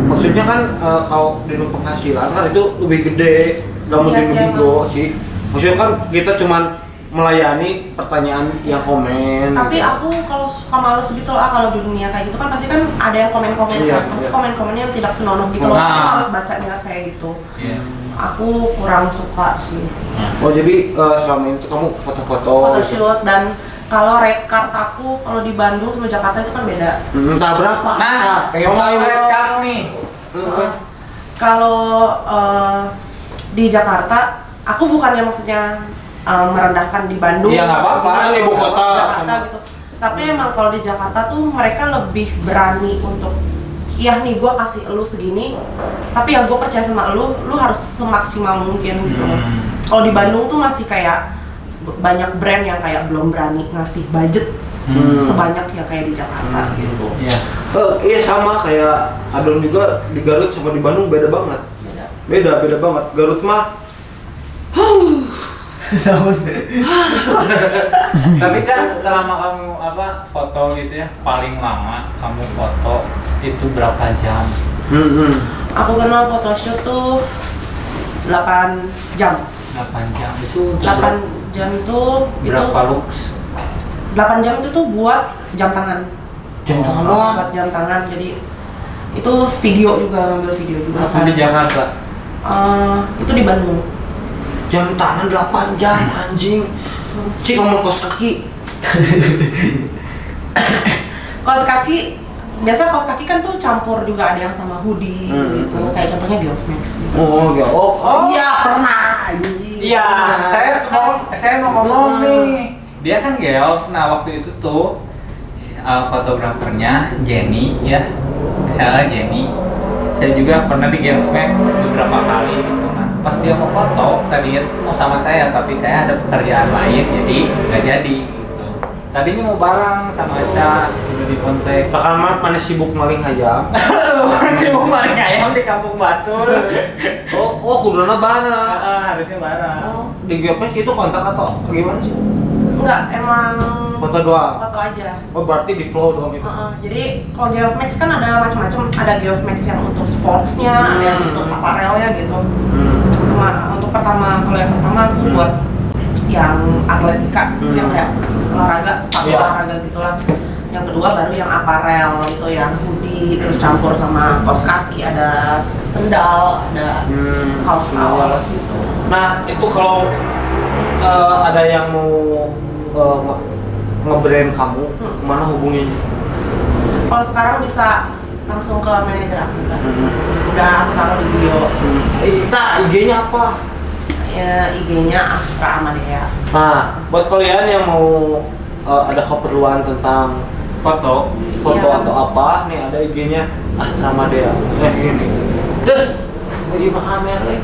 Maksudnya kan kalau di penghasilan kan itu lebih gede dalam Iya di sih, bigo sih. Maksudnya kan kita cuman melayani pertanyaan yang komen. tapi aku kalau suka males gitu loh, kalau di dunia kayak gitu kan pasti kan ada yang komen-komen Iya, kan, pasti iya. komen-komennya yang tidak senonoh gitu loh, Nah. aku males bacanya kayak gitu. Iya. Aku kurang suka sih Oh jadi selama itu kamu foto-foto. photoshoot, dan kalau red card aku kalau di Bandung sama Jakarta itu kan beda. Entah berapa. Nah, kayak ngomongin red card nih. Kalau di Jakarta, aku bukannya maksudnya merendahkan di Bandung. Iya, nggak apa-apa. Kan ibu kota. Jakarta gitu. Tapi emang kalau di Jakarta tuh mereka lebih berani untuk, iya nih gue kasih elu segini, tapi yang gue percaya sama elu harus semaksimal mungkin gitu loh. Kalau di Bandung tuh masih kayak banyak brand yang kayak belum berani ngasih budget sebanyak yang kayak di Jakarta gitu. Iya. Iya sama kayak Adon juga di Garut sama di Bandung beda banget. Beda banget. Garut mah Tapi Cak, selama kamu foto gitu ya, paling lama kamu foto itu berapa jam? Aku kenal photoshoot tuh 8 jam. 8 jam itu 8 jam tuh berapa itu lux? 8 jam itu tuh buat jam tangan. Jam tangan doang. Buat jam tangan. Jadi itu video juga, ngambil video juga. Itu di Jakarta. Itu di Bandung. jam tangan 8 jam anjing. Cik ngomong kos kaki. Kaos kaki, biasa kaos kaki kan tuh campur juga, ada yang sama hoodie gitu. Kayak contohnya Geofmax gitu. Oh ya. Oh iya pernah. Iya, saya mau ngomong nih. Dia kan Geof. Nah, waktu itu tuh fotografernya Jenny ya. Jenny. Saya juga pernah di Geofmax beberapa kali gitu. Nah, pas dia mau foto, tadinya tuh mau sama saya, tapi saya ada pekerjaan lain, jadi nggak jadi gitu. Tadinya mau bareng sama Aca, udah di kontak. Bakal mana sibuk maling ayam. Sibuk maling ayam di Kampung Batur. Oh kuduna bareng. Harusnya bareng. Di Geopes itu kontak atau gimana sih? Enggak, emang Foto doang. foto aja. Oh berarti di flow doang itu. Jadi kalau Geofmax kan ada macam-macam, ada Geofmax yang untuk sportsnya, ada yang untuk apparelnya gitu. Untuk kalau yang pertama aku buat yang atletika, yang kayak olahraga, sepatu olahraga gitulah. Yang kedua baru yang aparel gitu, yang hoodie terus campur sama kaos kaki, ada sendal, ada kaos gitu. Nah itu kalau ada yang mau nge-brand kamu, kemana hubungin? Kalau sekarang bisa langsung ke manajer aku kan. Udah aku taruh di bio. IG-nya apa? Ya, IG-nya Astra Amadea. Nah, buat kalian yang mau ada keperluan tentang Foto. foto Iya. atau apa, nih ada IG-nya Astra Amadea. Ini. Terus lagi makan kamera.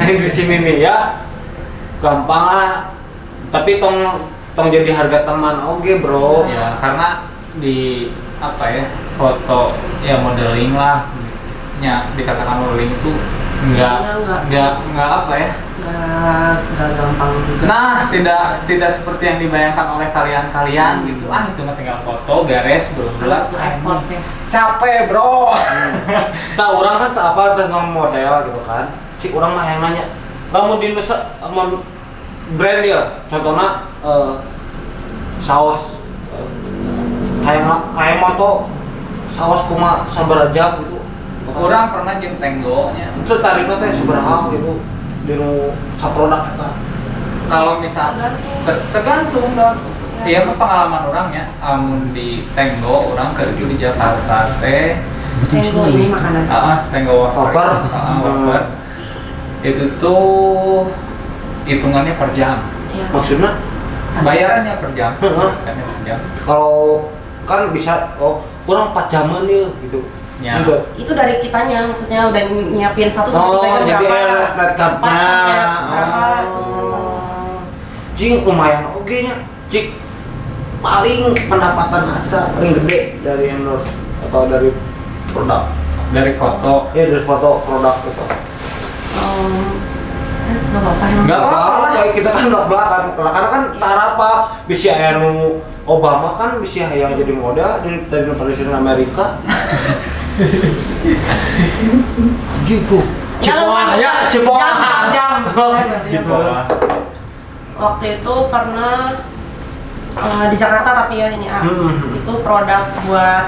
Di sini nih ya. Gampang lah. Tapi tong jadi harga teman oke, Bro. Ya, karena di foto ya modeling lah. Ya, dikatakan modeling itu nggak gampang juga. Nah, tidak seperti yang dibayangkan oleh kalian gitu. Itu mah tinggal foto, beres, berulang. Effort ya. Capek, Bro. Nah, orang kan tak apa tentang model gitu kan. Cik orang mah yang nanya, kamu di Indonesia brand ya, contohnya saus kayak moto saus kuma sabaraja gitu. Orang pernah jeung tenggonya. Itu tarifnya teh seberapa gitu di nu saproduk eta. Kalau misal tergantung dong. Iya mah pengalaman orang ya. Amun di Tenggo orang kerja di Jakarta teh Tango ini makanan. Tango wafer. Wafer. Itu tuh hitungannya per jam. Iya. Maksudnya Bayarannya per jam. Heeh. Bayarannya per jam. kalau kan bisa kurang 4 jaman ya gitu. Ya. Enggak. Itu dari kitanya, maksudnya udah nyiapin 1 sampai 3 jam jadi berapa? red cardnya. 4 sampai berapa? Jing lumayan oke nya. Cik paling pendapatan aca paling gede dari endorse atau dari produk. Dari foto. Ya dari foto produk gitu. Nggak apa-apa emang. Nggak apa-apa. Kayak kita kan belak-belakan. Karena kan tarapa bisa anu Obama kan bisa yang jadi model dari presiden Amerika. Gitu. Cipoa ya, Cipoa. Jam. Cipoa. Waktu itu pernah di Jakarta tapi ya ini itu produk buat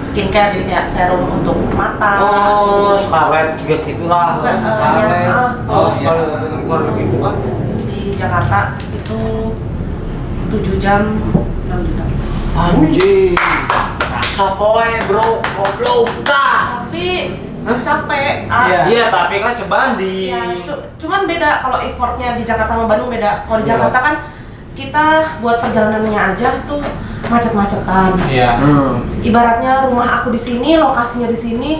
skincare, jadi kayak serum untuk mata. Oh, Scarlett juga gitulah. Bukan, Scarlett. Oh, iya. Scarlett keluar gitu kan. Di Jakarta itu 7 jam 6 juta. Anjing. Sapoe bro, goblok ta. Tapi capek. Iya. Iya, tapi kan sebanding. Ya, cuman beda kalau effortnya di Jakarta sama Bandung beda. Kalau di Jakarta kan kita buat perjalanannya aja tuh macet-macetan. Iya. Ibaratnya rumah aku di sini, lokasinya di sini,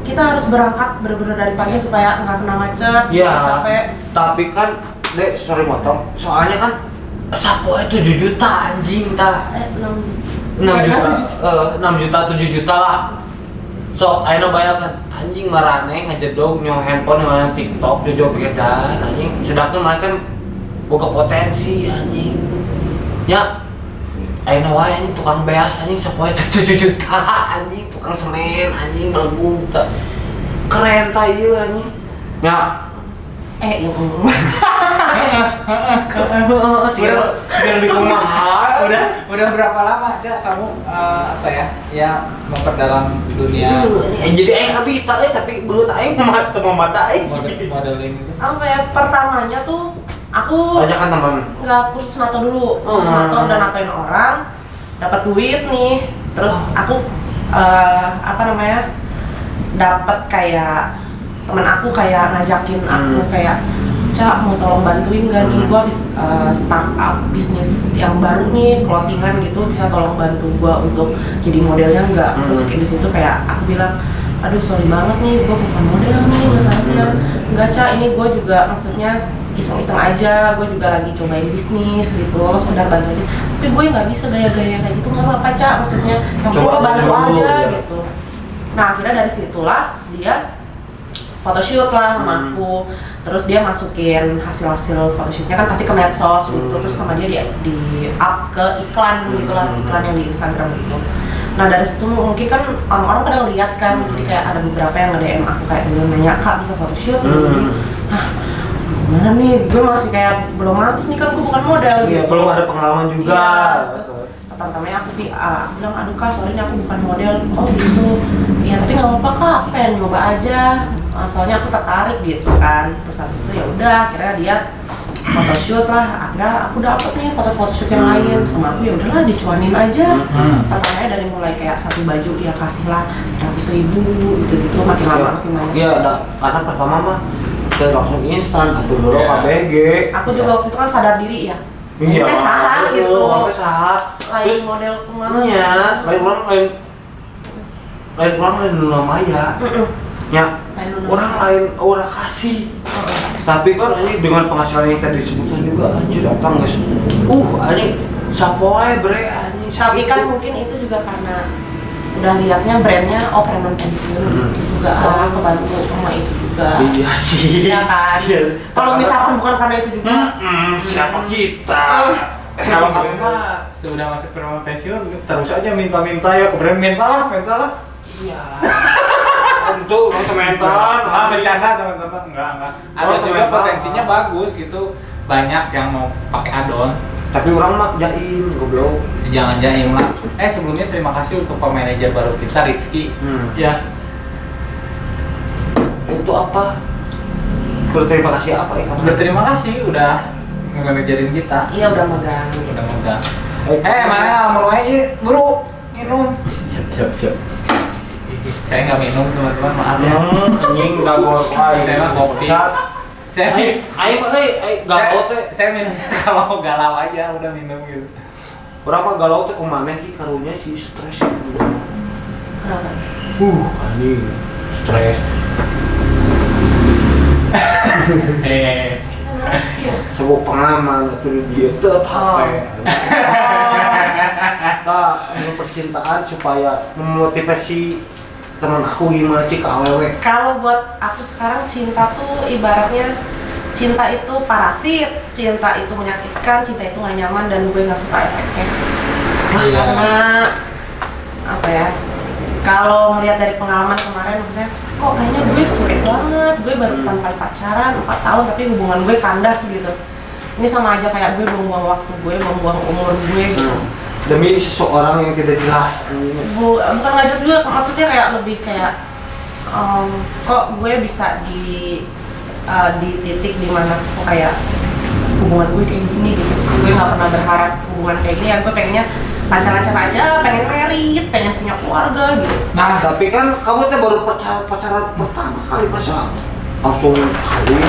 kita harus berangkat bener-bener dari pagi supaya nggak kena macet, Iya. nggak capek. Tapi kan, Dek, sorry motong. Soalnya kan Sapoe 7 juta anjing ta. 6 juta, 6 juta, 7 juta lah. So, ayo bayangkan anjing marane ngejedog nyo handphone yang TikTok joget-jogetan anjing. Sedangkan mereka kan boga potensi anjing. Ya, ayo wae anjing tukang beas anjing Sapoe 7 juta anjing, tukang semen anjing belegu. Keren ta ieu anjing. Ya, sekarang di rumah Udah berapa lama aja kamu apa ya? Ya memperdalam dunia jadi aing habita tapi beut aing mah teu memadai. modeling itu. Apa ya, pertamanya tuh aku Aja kan teman. nggak kursus nato dulu, kursus nato udah natoin orang, dapat duit nih, terus aku apa namanya, dapat kayak teman aku kayak ngajakin aku kayak, Cak mau tolong bantuin gak nih, gua habis startup bisnis yang baru nih, clothingan gitu, bisa tolong bantu gua untuk jadi modelnya nggak? Terus kayak di situ kayak aku bilang, aduh sorry banget nih, gua bukan model nih misalnya. Enggak Cak, ini gua juga maksudnya iseng-iseng aja, gue juga lagi cobain bisnis gitu, lo sekedar bantu aja. Tapi gue nggak bisa gaya-gaya kayak gitu, nggak apa-apa Cak, maksudnya yang penting lo bantu aja gitu. Nah akhirnya dari situlah dia photoshoot lah sama aku, terus dia masukin hasil-hasil photoshootnya kan pasti ke medsos gitu, terus sama dia di up ke iklan gitu lah, iklan yang di Instagram gitu. Nah dari situ mungkin kan orang-orang pada lihat kan, jadi kayak ada beberapa yang nge-DM aku kayak dulu nanya, Kak bisa photoshoot? Nah mana nih, gue masih kayak belum mantis nih kan, gue bukan model Iya, gitu. belum ada pengalaman juga. Iya, terus teman-temannya aku bilang, aduh Kak, soalnya aku bukan model. Oh gitu. Iya, tapi nggak apa-apa Kak, aku pengen nyoba aja. Soalnya aku tertarik gitu kan. Terus habis itu ya udah, akhirnya dia photoshoot lah. Akhirnya aku dapet nih foto-photoshoot yang lain sama aku, ya udahlah dicuanin aja. Pertamanya dari mulai kayak satu baju ya kasihlah 100.000 gitu-gitu, makin lama makin banyak. Iya, karena pertama mah kita langsung instan, atau dulu KBG. Aku juga waktu itu kan sadar diri ya. Iya, Teh saha gitu. Teh saha. Lain Terus model kemana? iya, lain orang lain Luna Maya. Ya, orang lain aura kasih. Tapi kan ini dengan penghasilan yang tadi disebutkan juga anjir datang guys. Anjing Sapoe bre anjing. Tapi kan mungkin itu juga karena udah liatnya brandnya preman pensiun juga kebantu sama itu juga. Iya sih. Iya kan. Kalau misalkan bukan karena itu juga. Siapa kita? Kalau kamu mah sudah masuk preman pensiun terus aja minta-minta ya, kemudian minta lah. Iya. Untuk teman-teman. Bercanda teman-teman, enggak. Ada juga potensinya bagus gitu, banyak yang mau pakai adon. Tapi orang mah jaim, goblok. Jangan jaim lah. Sebelumnya terima kasih untuk Pak Manajer baru kita, Rizky. Ya. Itu apa? Berterima kasih apa ya? Berterima kasih udah nge-manajerin kita. Iya udah megang. Udah megang. Mana mulai buru minum. Siap. Saya nggak minum teman-teman, maaf ya. Anjing udah gua Saya mah kopi. Saya galau teh. Saya minum kalau galau aja udah minum gitu. Berapa galau teh kemana sih karunya si stres. Kenapa? Anjing stres. Sebuah pengalaman itu dia tuh HP. Nah, ini percintaan supaya memotivasi teman aku gimana sih ke awewe. Kalau buat aku sekarang cinta tuh ibaratnya cinta itu parasit, cinta itu menyakitkan, cinta itu gak nyaman dan gue gak suka efeknya. Karena apa ya? Kalau melihat dari pengalaman kemarin, maksudnya kok kayaknya gue sulit banget, gue baru pertama kali pacaran 4 tahun tapi hubungan gue kandas gitu. Ini sama aja kayak gue buang-buang waktu gue, buang-buang umur gue gitu. Demi seseorang yang tidak jelas. Bukan nggak jelas juga, maksudnya kayak lebih kayak kok gue bisa di titik dimana kok kayak hubungan gue kayak gini gitu. Gue nggak pernah berharap hubungan kayak gini, ya gue pengennya lancar-lancar aja, pengen married, pengen punya keluarga gitu. Nah, tapi kan kamu tuh baru pacaran pertama kali masa langsung kawin.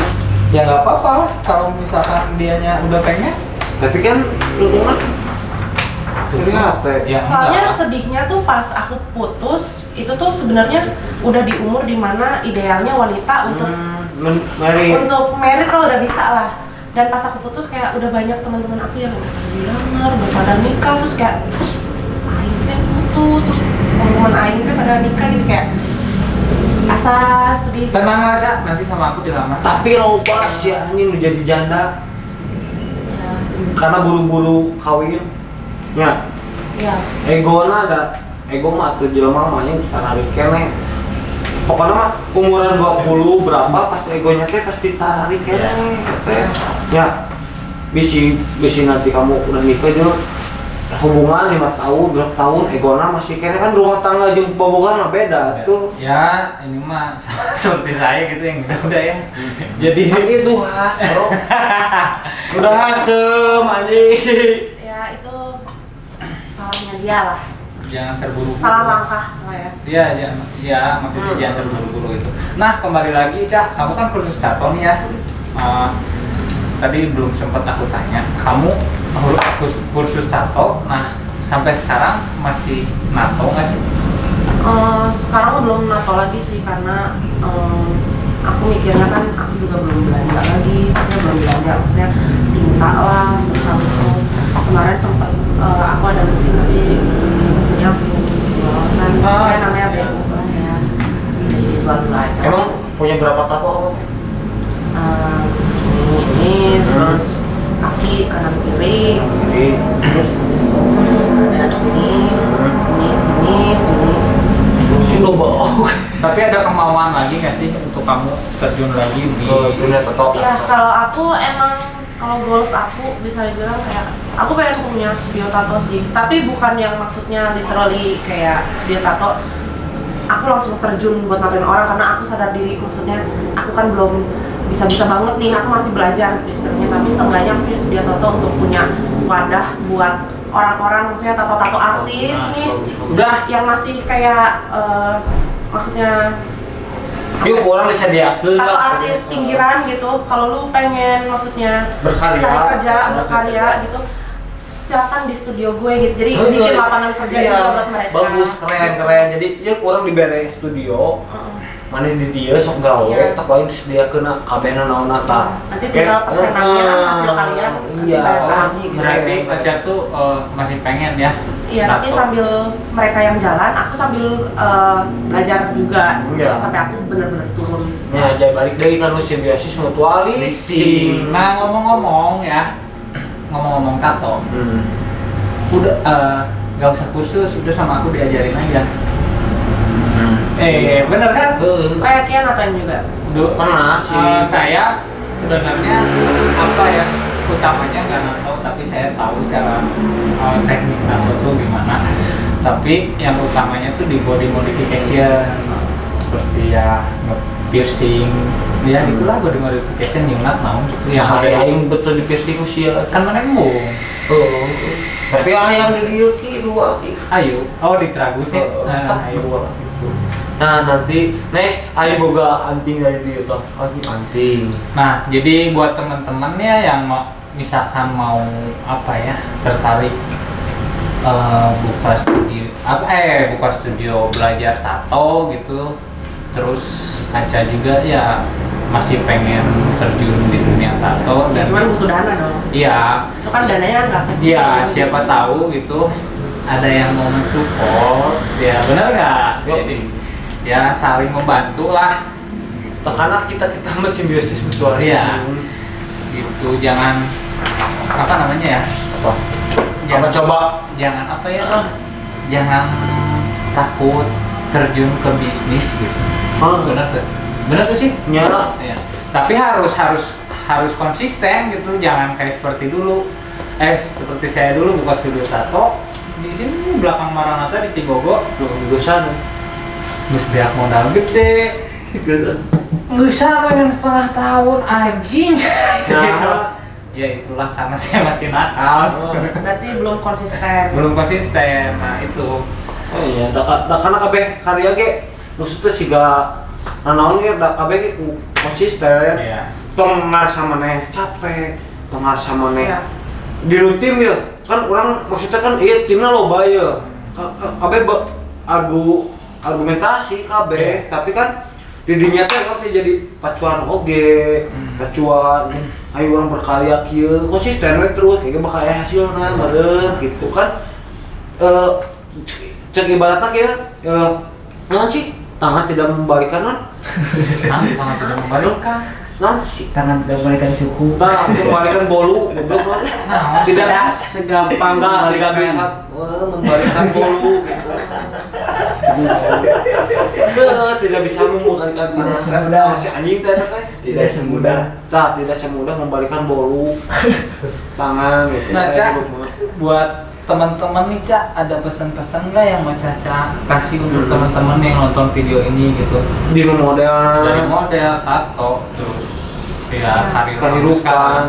Ya nggak apa-apa lah kalau misalkan dianya udah pengen. Tapi kan hubungan terlihat Ya Soalnya enggak. sedihnya tuh pas aku putus, itu tuh sebenarnya udah di umur dimana idealnya wanita untuk married kalau udah bisa lah. Dan pas aku putus kayak udah banyak teman-teman aku yang udah dilamar, udah pada nikah, terus kayak aing teh putus, terus teman-teman aing teh pada nikah gitu kayak asa sedih. Tenang aja, nanti sama aku dilamar. Tapi loba si anjing udah jadi janda Ya, karena buru-buru kawin. Ya, ya. egona ada ego mah tuh jelema mah nya tarari keneh. Pokoknya mah umuran 20 berapa pasti egonya teh pasti tarari keneh teh. Ya. Bisi nanti kamu udah nikah juga hubungan 5 tahun, 2 tahun egona masih keneh kan rumah tangga jeung bobogan mah beda tuh. Ya, ini mah seperti saya gitu yang udah ya. Jadi Itu khas, bro. Udah asem anjing. Ya itu salahnya dia lah, jangan terburu-buru. salah langkah lah ya. Iya, maksudnya jangan terburu-buru itu. Nah, kembali lagi, Cak, kamu kan kursus tato nih ya. Tadi belum sempat aku tanya, kamu kursus tato, nah sampai sekarang masih nato nggak sih? Sekarang belum nato lagi sih karena aku mikirnya kan aku juga belum belanja lagi, maksudnya tinta lah, terus habis itu kemarin sempat aku ada mesin tapi mesinnya aku jual kan, saya namanya iya. bego ya, jadi dijual dulu aja. Emang punya berapa tato? Ini terus kaki kanan kiri, terus habis itu ada sini. Tapi ada kemauan lagi nggak sih untuk kamu terjun lagi di dunia tato? Ya kalau aku emang kalau goals aku bisa dibilang kayak aku pengen punya studio tato sih, tapi bukan yang maksudnya literally kayak studio tato aku langsung terjun buat nampilin orang, karena aku sadar diri, maksudnya aku kan belum bisa banget nih, aku masih belajar gitu istilahnya, tapi seenggaknya aku punya studio tato untuk punya wadah buat orang-orang, maksudnya tato-tato artis nih udah yang masih kayak maksudnya Yuk orang bisa diatur tato artis pinggiran gitu. Kalau lu pengen maksudnya Berkarya. cari kerja, berkarya gitu, silakan di studio gue gitu. Jadi bikin lapangan kerja juga buat mereka. Bagus, keren. Jadi ya kurang dibere studio. Mana di dia sok gawe, Iya. tak lain disediakeun kabehna naon eta. Nanti tinggal persenannya hasil kalian. Iya. Nanti bayar lagi. berarti pacar tuh masih pengen ya. Iya, tapi tato. sambil mereka yang jalan, aku sambil belajar juga. Iya. Sampai aku bener-bener turun. Ya, jadi balik deui kan simbiosis mutualistik. Nah, ngomong-ngomong ya, ngomong-ngomong tato, udah nggak usah kursus, udah sama aku diajarin aja. Bener kan? Kayak Kian atauin juga. Pernah sih. Saya sebenarnya apa ya, utamanya nggak nato, tapi saya tahu cara teknik nato tuh gimana. Tapi yang utamanya tuh di body modification, seperti ya piercing, ya itulah body modification nyunat naon gitu. Ya, Yang aing betul di piercing usia. kan mana embung. Tapi ayam di dieu ki dua ki. Ayo, oh di Tragus ya. Tak Ayo. dua. Gitu. Nah nanti next ayo boga anting dari dia tuh anting. Nah, jadi buat teman-temannya yang misalkan mau apa ya, tertarik buka studio belajar tato gitu, terus Aca juga ya masih pengen terjun di dunia tato dan Cuman butuh dana dong. iya, Itu kan dananya nggak kecil. iya siapa tahu gitu ada yang mau mensupport, ya benar nggak? Jadi ya saling membantu lah. Karena kita simbiosis mutualisme. Iya. Gitu, jangan apa namanya ya? Apa? Jangan coba? Jangan apa ya? Jangan takut terjun ke bisnis gitu. Benar tuh. Benar tuh sih? Nyala. Iya. Tapi harus konsisten gitu, jangan kayak seperti dulu. Seperti saya dulu buka studio tato di sini belakang Maranatha di Cigogo. Belum sana. Terus biar modal gede. Nggak usah pengen setengah tahun anjing. Nah. Ya itulah karena saya masih nakal. Berarti belum konsisten. Belum konsisten. Nah itu. Oh iya, da karena kabeh karya ge maksudnya siga nanaon ge da kabeh ge konsisten. Iya. Tong ngarasa maneh capek, tong ngarasa maneh Iya. di tim ya. Kan orang maksudnya kan ieu timna loba ya. Kabeh argumentasi kabeh, tapi kan di dinya teh kan jadi pacuan oge, pacuan ayo orang berkarya kieu konsisten we terus kayak bakal hasilna bareng gitu kan. Cek ibaratnya kayak naon sih tangan tidak membalikan non Tangan tidak membalikan. non sih tangan tidak membalikan suku. nah membalikan bolu goblok non Nah, tidak segampang tidak bisa membalikan. membalikan bolu gitu. Tidak bisa membalikan tangan semudah. si anjing teh teh Tidak semudah. tidak semudah membalikan bolu tangan gitu. Nah, Ca, Goblok banget. buat teman-teman nih Cak, ada pesan-pesan nggak yang mau Caca kasih untuk teman-teman yang nonton video ini gitu? Di model Dari model, tato, terus ya karir kamu kehidupan sekarang.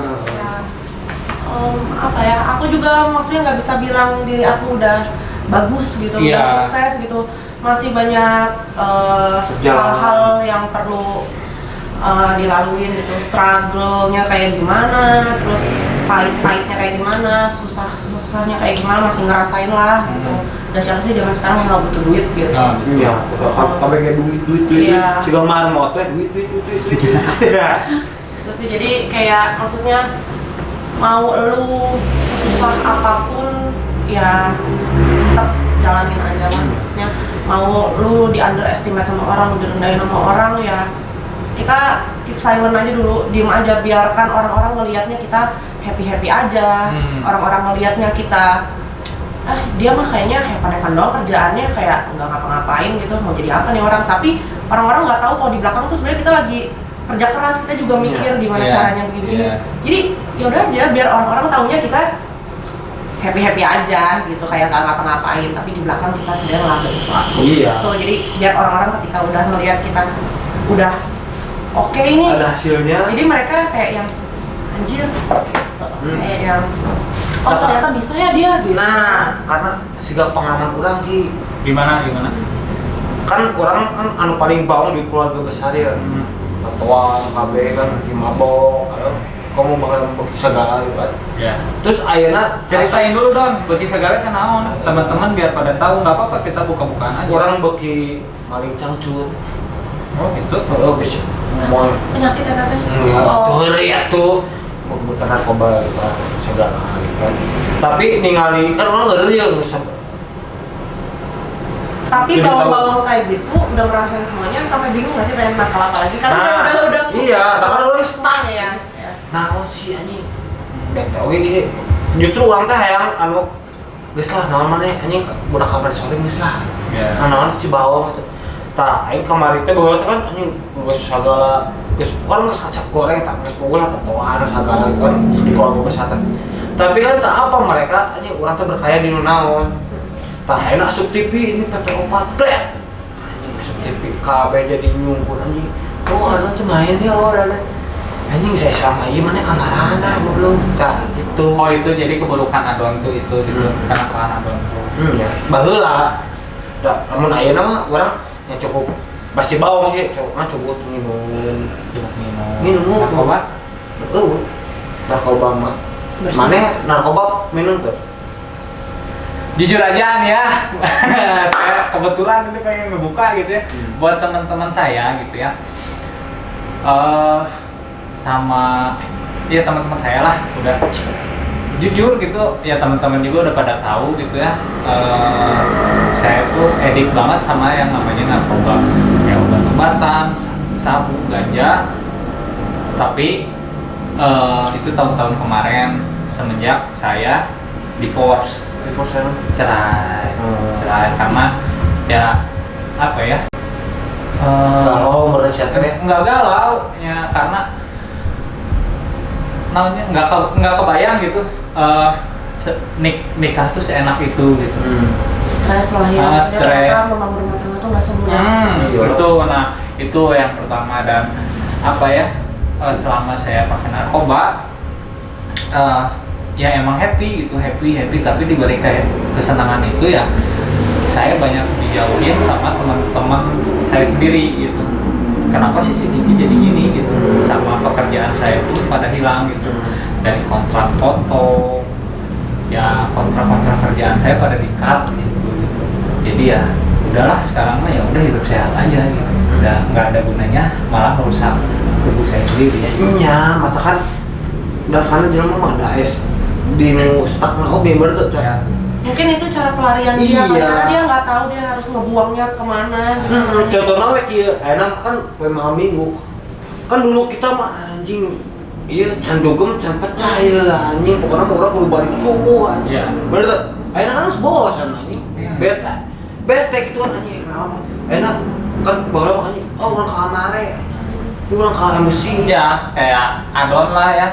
Apa ya? Aku juga maksudnya nggak bisa bilang diri aku udah bagus gitu, Iya. udah sukses gitu. Masih banyak Perjalanan. hal-hal yang perlu dilaluin gitu, struggle-nya kayak gimana, terus pahit-pahitnya kayak gimana, susahnya kayak gimana, masih ngerasain lah gitu. Dan siapa sih zaman sekarang yang nggak butuh duit gitu. Nah, iya kabeh kayak duit Iya. siga marmot teh duit Terus sih, jadi kayak maksudnya mau lu sesusah apapun ya tetap jalanin aja lah. Maksudnya mau lu di underestimate sama orang, lu direndahin sama orang ya kita keep silent aja dulu, diem aja, biarkan orang-orang ngelihatnya kita happy aja. Orang-orang ngelihatnya kita dia mah kayaknya hepan-hepan doang kerjaannya, kayak nggak ngapa-ngapain gitu, mau jadi apa nih orang. Tapi orang-orang nggak tahu kalau di belakang tuh sebenarnya kita lagi kerja keras, kita juga mikir gimana Iya. caranya begini-begini. Iya. Jadi ya udah aja, biar orang-orang taunya kita happy aja gitu, kayak nggak ngapa-ngapain, tapi di belakang kita sedang ngelakuin sesuatu. Iya. Tuh, jadi biar orang-orang ketika udah ngelihat kita udah oke ini, ada hasilnya. jadi mereka kayak yang anjir, kayak yang oh ternyata bisa ya dia gitu. Nah, karena siga pengalaman orang ki Gimana? kan orang kan anu paling bawang di keluarga besar ya. Tatoan, KB kan si mabok, ayo kamu bakal bagi segala gitu kan. Ya. Terus ayeuna Ceritain dulu dong, bagi segala kan naon, teman-teman biar pada tahu, nggak apa-apa kita buka-bukaan aja. orang bagi maling cangcut. Oh gitu. Oh, bisa mau Penyakit ya katanya. tuh ya tuh bukan narkoba gitu kan, segala gitu kan. Tapi ningali kan orang ngeri ya Tapi Jadi bawang-bawang kayak gitu udah ngerasain semuanya sampai bingung nggak sih pengen nakal apa lagi? Karena udah iya, karena orang stuck ya. nah oh si anjing tahu ini justru orang teh hayang anu geus lah naon maneh anjing budak kabar sore geus lah Ya. naon Cibaho gitu tah aing kamari teh baheula teh kan anjing geus sagala geus orang geus kacap goreng tah geus bogoh lah tatoan sagala kan di keluarga besar teh tapi kan tak apa mereka anjing urang teh berkaya di nu naon tah enak asup TV ini PP4 bret anjing asup TV kabeh jadi nyungkur anjing oh ada teh main ya ada anjing saya selama ini mana kamarana belum nah gitu Oh itu jadi keburukan adon tuh itu gitu, kenakalan adon tuh. ya baheula da lamun ayeuna mah urang yang cukup pasti bawah sih cukup minum narkoba. Narkoba mah Bersih. mana narkoba minum tuh Jujur aja nih ya, saya kebetulan ini pengen ngebuka gitu ya buat teman-teman saya gitu ya. Sama ya teman-teman saya lah udah jujur gitu ya, teman-teman juga udah pada tahu gitu ya. Saya tuh edik banget sama yang namanya narkoba, kayak obat-obatan, sabu, ganja. Tapi itu tahun-tahun kemarin semenjak saya divorce, cerai karena ya apa ya? kalau menurut siapa ya Nggak galau ya, karena namanya nggak kebayang gitu nikah tuh seenak itu gitu. Stres lah ya. Stres. Ternyata membangun rumah tangga tuh nggak semudah. Itu nah itu yang pertama. Dan apa ya, selama saya pakai narkoba ya emang happy gitu, happy tapi dibalik kayak kesenangan itu ya saya banyak dijauhin sama teman-teman saya sendiri gitu. Kenapa sih si Kiki jadi gini gitu, sama pekerjaan saya tuh pada hilang gitu, dari kontrak foto ya, kontrak kerjaan saya pada di-cut gitu. Jadi ya udahlah, sekarang mah ya udah hidup sehat aja gitu, udah nggak ada gunanya malah merusak tubuh saya sendiri ya. iya mata kan udah kan jelema mah ada es di nu stuck na oge berarti Ya. Mungkin itu cara pelarian dia, Iya. karena dia nggak tahu dia harus ngebuangnya kemana gitu. contohnya we kieu ayeuna kan we malam minggu kan dulu kita mah anjing iya can dugem can pecah ya anjing pokoknya mau orang kudu balik subuh anjing Iya. bener tuh ayeuna kan harus bosan anjing bete gitu kan anjing naon ayeuna kan baheula anjing urang ka kamare urang ka embassy Ya kayak adon lah ya,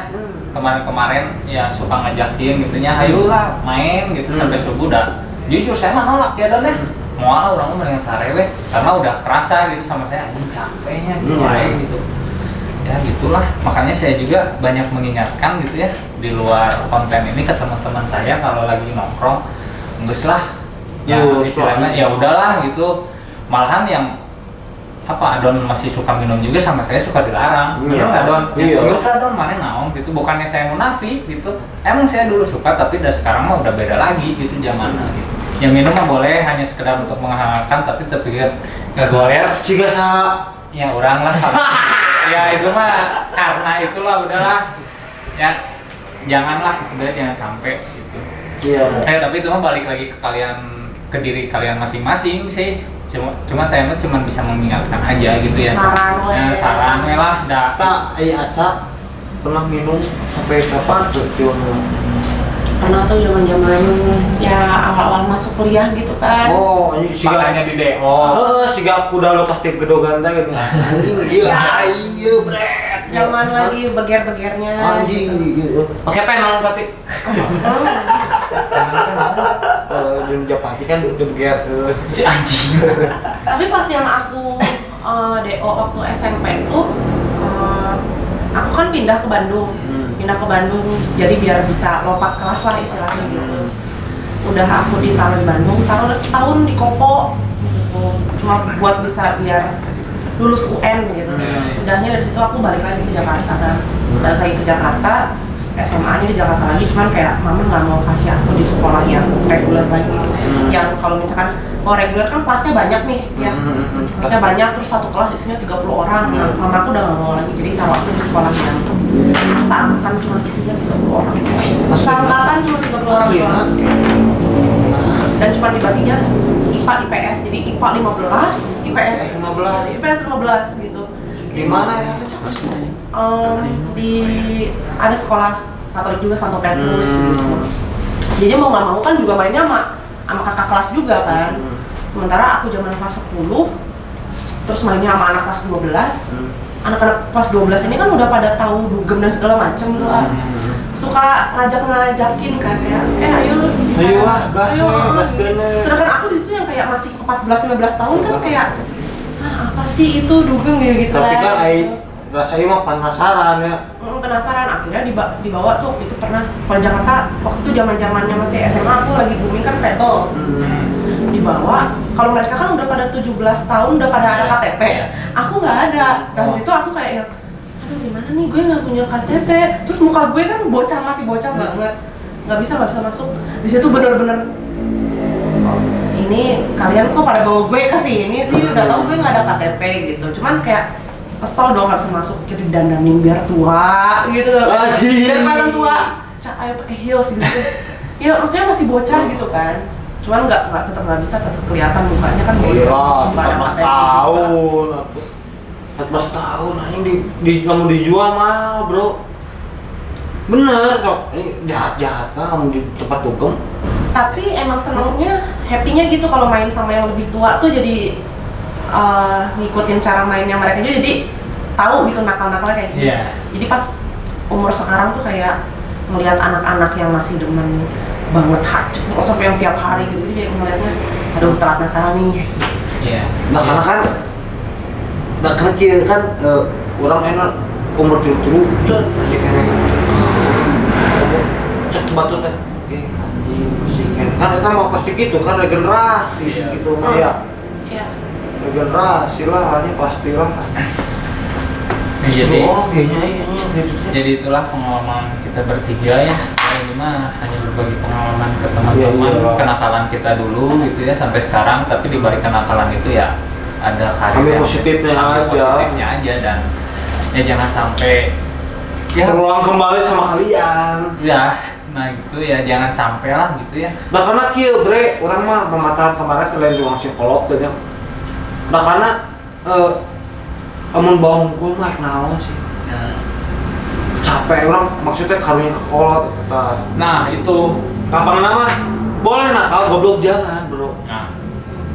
kemarin ya suka ngajakin gitunya, ayolah main gitu sampai subuh. Dah jujur saya mah nolak ya Don ya, mual orang mendingan sarewe karena udah kerasa gitu sama saya, anjing capeknya gitu gitu ya, gitulah. Makanya saya juga banyak mengingatkan gitu ya di luar konten ini ke teman-teman saya, kalau lagi nongkrong enggak lah ya, istilahnya ya udahlah gitu. Malahan yang apa, Adon masih suka minum juga sama saya suka dilarang. Minum nggak Don? Iya. Nggak usah Don, mana naon gitu. Bukannya saya munafik gitu. Emang saya dulu suka, tapi udah sekarang mah udah beda lagi gitu zamannya gitu. Yang minum mah boleh hanya sekedar untuk menghangatkan, tapi terpikir ngegoler siga sa ya orang lah. Ya itu mah karena itulah udahlah. Ya janganlah, udah jangan sampai gitu. iya Tapi itu mah balik lagi ke kalian, ke diri kalian masing-masing sih. Cuma saya mah cuma bisa mengingatkan aja gitu ya. Saran we. Ya, saran we lah. tak Aca pernah minum sampai kapan tuh Karena tuh zaman-zaman ya awal-awal masuk kuliah gitu kan. oh anjing siga Makanya di DO. siga kuda lo pasti gedogan teh gitu anjing iya aing ieu bret Zaman lagi beger-begernya. anjing gitu pakai penang tapi di Japati kan udah begitu Si anjing. Tapi pas yang aku DO waktu SMP tuh, aku kan pindah ke Bandung. Jadi biar bisa lompat kelas lah istilahnya gitu. Udah aku ditaruh di Bandung, taruh setahun di Kopo gitu. Cuma buat bisa biar lulus UN gitu. Sudahnya dari situ aku balik lagi ke Jakarta kan. Balik lagi ke Jakarta, SMA-nya di Jakarta lagi, cuman kayak mama nggak mau kasih aku di sekolah yang reguler lagi. Yang kalau misalkan reguler kan kelasnya banyak nih ya. Kelasnya banyak, terus satu kelas isinya 30 orang. Nah, mama aku udah nggak mau lagi, jadi taruh aku di sekolah yang seangkatan cuma isinya 30 orang. Seangkatan cuma 30 orang doang. Dan cuma dibaginya IPA IPS, jadi IPA 15, IPS 15 gitu. di mana ya Di ada sekolah Katolik juga, Santo Petrus gitu. Jadi mau nggak mau kan juga mainnya sama kakak kelas juga kan. Sementara aku zaman kelas 10 terus mainnya sama anak kelas 12. Anak-anak kelas 12 ini kan udah pada tahu dugem dan segala macam tuh. Suka ngajak-ngajakin kan kayak ayo lah gas gana sedangkan aku di situ yang kayak masih 14-15 tahun kan kayak apa sih itu dugem gitu tapi kan lah. rasanya mah penasaran ya Penasaran, akhirnya dibawa tuh. Itu pernah kalau Jakarta waktu itu zaman-zamannya masih SMA, aku lagi booming kan Fable. dibawa. Kalau mereka kan udah pada 17 tahun, udah pada ada KTP. Aku nggak ada. Dari situ aku kayak ingat, aduh gimana nih, gue nggak punya KTP. Terus muka gue kan bocah, masih bocah banget, nggak bisa masuk. Di situ bener-bener, oh, ini kalian kok pada bawa gue ke sini sih, udah tahu gue nggak ada KTP gitu. Cuman kayak kesel dong nggak bisa masuk, jadi dandanin biar tua gitu. Dan kelihatan tua, ayo pakai heels gitu. Ya maksudnya masih bocah gitu kan. Cuman tetap nggak bisa, tetap kelihatan mukanya kan bocah. 14 tahun. 14 tahun anjing kamu dijual mahal, Bro. Bener, sok. Ini jahat-jahat kan kamu di tempat hukum. Tapi emang senengnya, happy-nya gitu kalau main sama yang lebih tua tuh jadi ngikutin cara mainnya mereka juga, jadi tahu gitu nakal-nakalnya kayak gini. Jadi pas umur sekarang tuh kayak melihat anak-anak yang masih demen banget sampai yang tiap hari gitu, jadi ngeliatnya aduh telat nakal nih. Nah karena kan kan orang enak umur tiru masih kene cek batu teh anjing masih kene kan kita mau pasti gitu kan regenerasi gitu ya. Regenerasi lah, ini pastilah. Jadi itulah pengalaman kita bertiga ya. Ini mah hanya berbagi pengalaman ke teman-teman, kenakalan kita dulu gitu ya sampai sekarang. Tapi di balik kenakalan itu ya ada karya positifnya aja, dan ya jangan sampai terulang kembali sama kalian. Ya, nah gitu ya, jangan sampai lah gitu ya. Nah karena kieu bre, orang mah mematakan kemarin lain juga psikolog gitu. Nah karena amun bawa hukum mah naon sih. Capek orang maksudnya karunya ke kolot. Nah itu kapan nama boleh nakal, goblok jangan, Bro. Nah,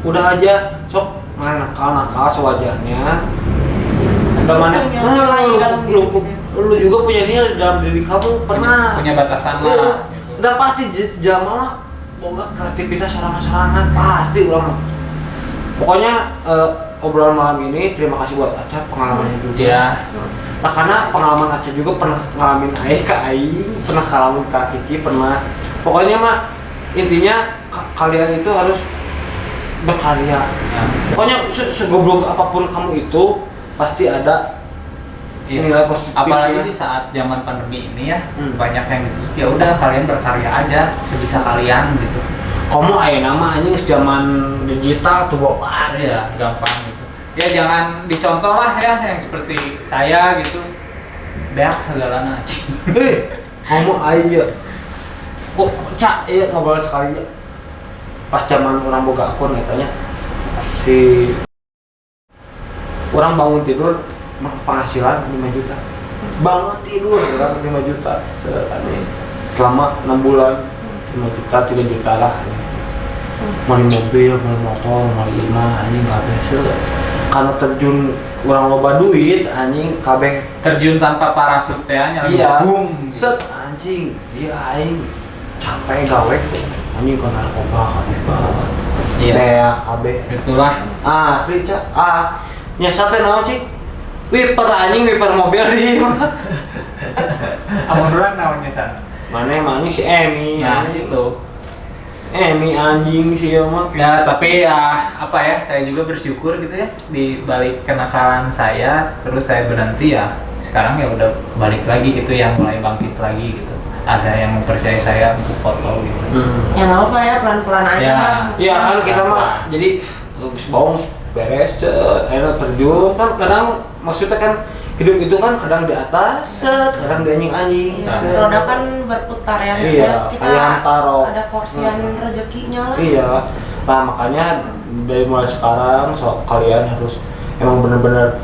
udah aja sok main nakal sewajarnya. Udah mana lu juga punya nilai dalam diri kamu, pernah punya batasan lah. Udah pasti jamaah boga kreativitas serangan-serangan pasti orang. Pokoknya obrolan malam ini terima kasih buat Aca pengalamannya juga. Iya. Nah karena pengalaman Aca juga pernah ngalamin ke Aing, pernah ngalamin ke Kiki, pernah. Pokoknya mah intinya kalian itu harus berkarya. Pokoknya segoblok apapun kamu itu pasti ada nilai positif. Apalagi di saat zaman pandemi ini ya, banyak yang gitu. Ya udah kalian berkarya aja sebisa kalian gitu. Kamu ayeuna mah anjing zaman digital tuh bawa ya gampang gitu. Ya jangan dicontoh lah ya yang seperti saya gitu. Beak segalana. Kamu aja. Kok Cak ya ngobrol sekali ya. Pas zaman orang boga akun katanya si orang bangun tidur penghasilan 5 juta. Bangun tidur orang 5 juta selama 6 bulan 5 juta, 3 juta lah. Beli mobil, beli motor, beli imah, anjing kabeh seueur. Karena terjun orang loba duit, anjing kabeh terjun tanpa parasut teh nya boom. Set anjing, iya aing capek gawe anjing ke narkoba kabeh banget. Iya, kabeh. Itulah. Asli Cak. Nyasar teh naon cik? Wiper anjing, wiper mobil di. Amun urang naon nyasar? Mana si Emi. Nah, itu. Emi anjing sih ya mah. Ya, tapi ya apa ya, saya juga bersyukur gitu ya di balik kenakalan saya, terus saya berhenti ya. Sekarang ya udah balik lagi gitu, yang mulai bangkit lagi gitu. Ada yang mempercayai saya untuk foto gitu. Ya nggak apa ya, pelan-pelan aja Ya. lah. Iya kan kita mah jadi bawang beres, enak terjun kan kadang maksudnya kan hidup itu kan kadang di atas, kadang di anjing-anjing. Iya, roda kan berputar ya, Iya, kita kayak taro. ada porsian rezekinya lah. Iya, nah makanya dari mulai sekarang kalian harus emang benar-benar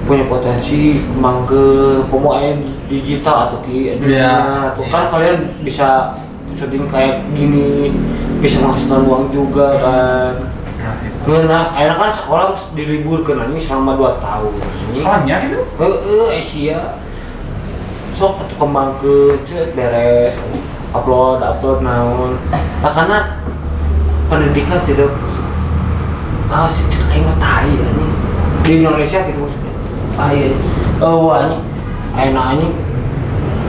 punya potensi mangke pemain digital atau atau kan kalian bisa syuting kayak gini, bisa menghasilkan uang juga kan. Nah, akhirnya kan sekolah diliburkan ini selama 2 tahun. Ini Sekolahnya itu? Asia. Sok atuh kembangkeun beres, upload naon. Nah, karena pendidikan tidak sih aing mah tai anjing. Di Indonesia gitu maksudnya. Tai. Anjing. Ayeuna anjing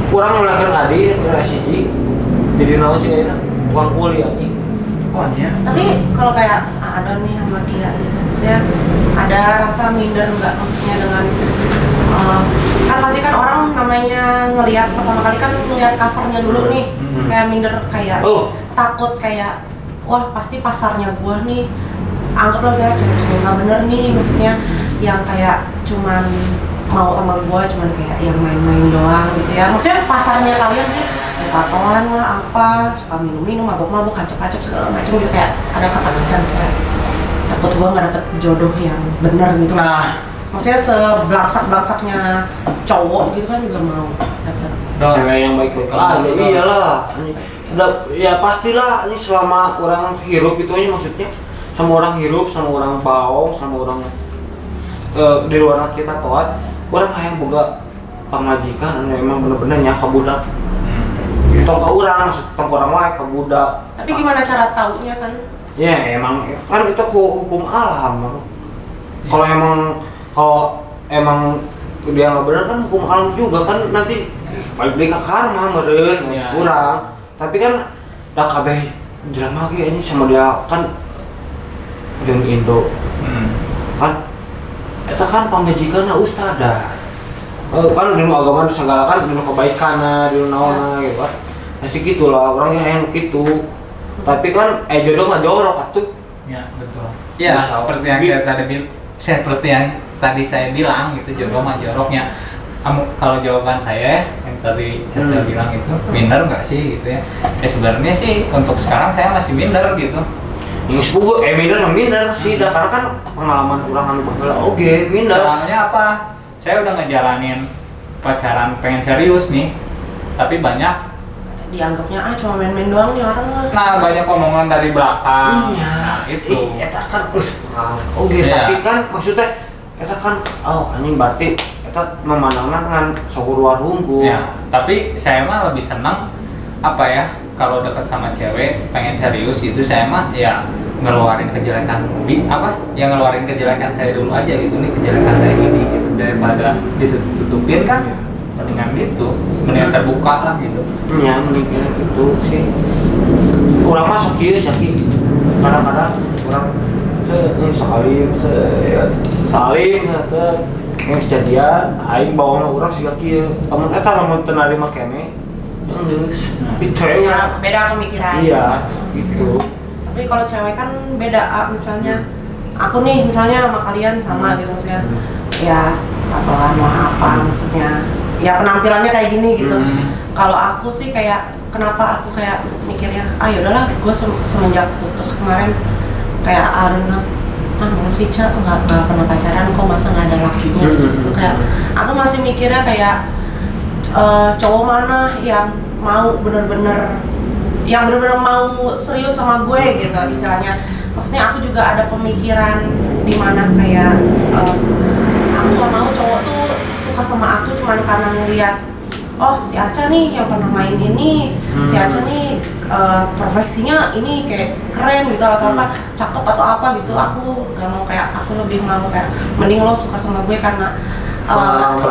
urang lahir adi, urang SCG. Jadi naon sih ayeuna? Tukang kuli anjing. Oh iya. Tapi kalau kayak ada nih sama Kia gitu, maksudnya ada rasa minder nggak, maksudnya dengan kan pasti kan orang namanya ngelihat pertama kali kan ngelihat covernya dulu nih, kayak minder, kayak takut kayak wah pasti pasarnya gua nih, anggaplah kayak cewek-cewek nggak bener nih, maksudnya yang kayak cuman mau sama gua cuman kayak yang main-main doang gitu ya, maksudnya pasarnya kalian nih tatoan lah apa, suka minum-minum, mabok-mabok, kacep-kacep segala macam gitu, kayak ada ketakutan kayak takut gua nggak dapet jodoh yang bener gitu. Nah, maksudnya sebelaksak-belaksaknya cowok gitu kan juga mau dapet cewek yang baik-baik aja. Iyalah. Udah ya pastilah ini selama orang hirup itu aja, maksudnya sama orang hirup, sama orang baong, sama orang di luar kita toat, orang hayang boga pamajikan anu emang bener-bener nya ka budak. Tong ka urang, maksud tong ka urang wae ka budak. tapi gimana cara taunya kan? Ya emang kan itu hukum alam. Kalau emang dia nggak benar kan hukum alam juga kan, nanti balik deui ka karma meureun urang. Tapi kan da kabeh drama ge ini sama dia kan jeung Indo. Kan eta kan pamajikanna ustada. Kan dinu agama segala kan dinu kebaikanna, dinu naonna gitu kan. Pasti gitulah orangnya hayang gitu. Tapi kan jodoh mah jorok atuh. Ya betul. Ya seperti yang seperti yang tadi saya bilang gitu, jodoh mah joroknya. Kalau jawaban saya yang tadi Caca bilang itu minder nggak sih gitu ya? Sebenarnya sih untuk sekarang saya masih minder gitu. Yang sepupu minder sih, dah karena kan pengalaman kurang anu baheula oge minder. Soalnya apa? Saya udah ngejalanin pacaran pengen serius nih, tapi banyak Dianggapnya cuma main-main doang nih orang. nah banyak omongan dari belakang. Nah, itu. Eta kan oge, tapi kan maksudnya eta kan anjing berarti eta memandangna kan sakuruar hungkul. Ya, tapi saya mah lebih senang apa ya, kalau dekat sama cewek pengen serius itu saya mah ya ngeluarin kejelekan ngeluarin kejelekan saya dulu aja gitu, nih kejelekan saya gini gitu, daripada ditutup-tutupin kan mendingan gitu, mendingan terbuka lah gitu. Ya mendingan itu sih. Urang mah sok kieu sih. Kadang-kadang urang salim teh geus jadian aing bawaana urang siga kieu. Lamun eta lamun teu narima keneh geus itu Ya, beda pemikiran. Iya, gitu. Tapi kalau cewek kan beda, misalnya aku nih misalnya sama kalian sama gitu maksudnya, ya tatoan lah apa maksudnya, ya penampilannya kayak gini gitu. Kalau aku sih kayak kenapa aku kayak mikirnya yaudahlah, gue semenjak putus kemarin kayak masih nggak pernah pacaran kok, masa nggak ada lakinya gitu. Kayak aku masih mikirnya kayak cowok mana yang mau bener-bener mau serius sama gue gitu istilahnya. Maksudnya aku juga ada pemikiran di mana kayak aku gak mau cowok tuh suka sama aku cuman karena ngeliat oh si Aca nih yang pernah main ini, si Aca nih profesinya ini kayak keren gitu atau apa, cakep atau apa gitu. Aku gak mau, kayak aku lebih mau kayak mending lo suka sama gue karena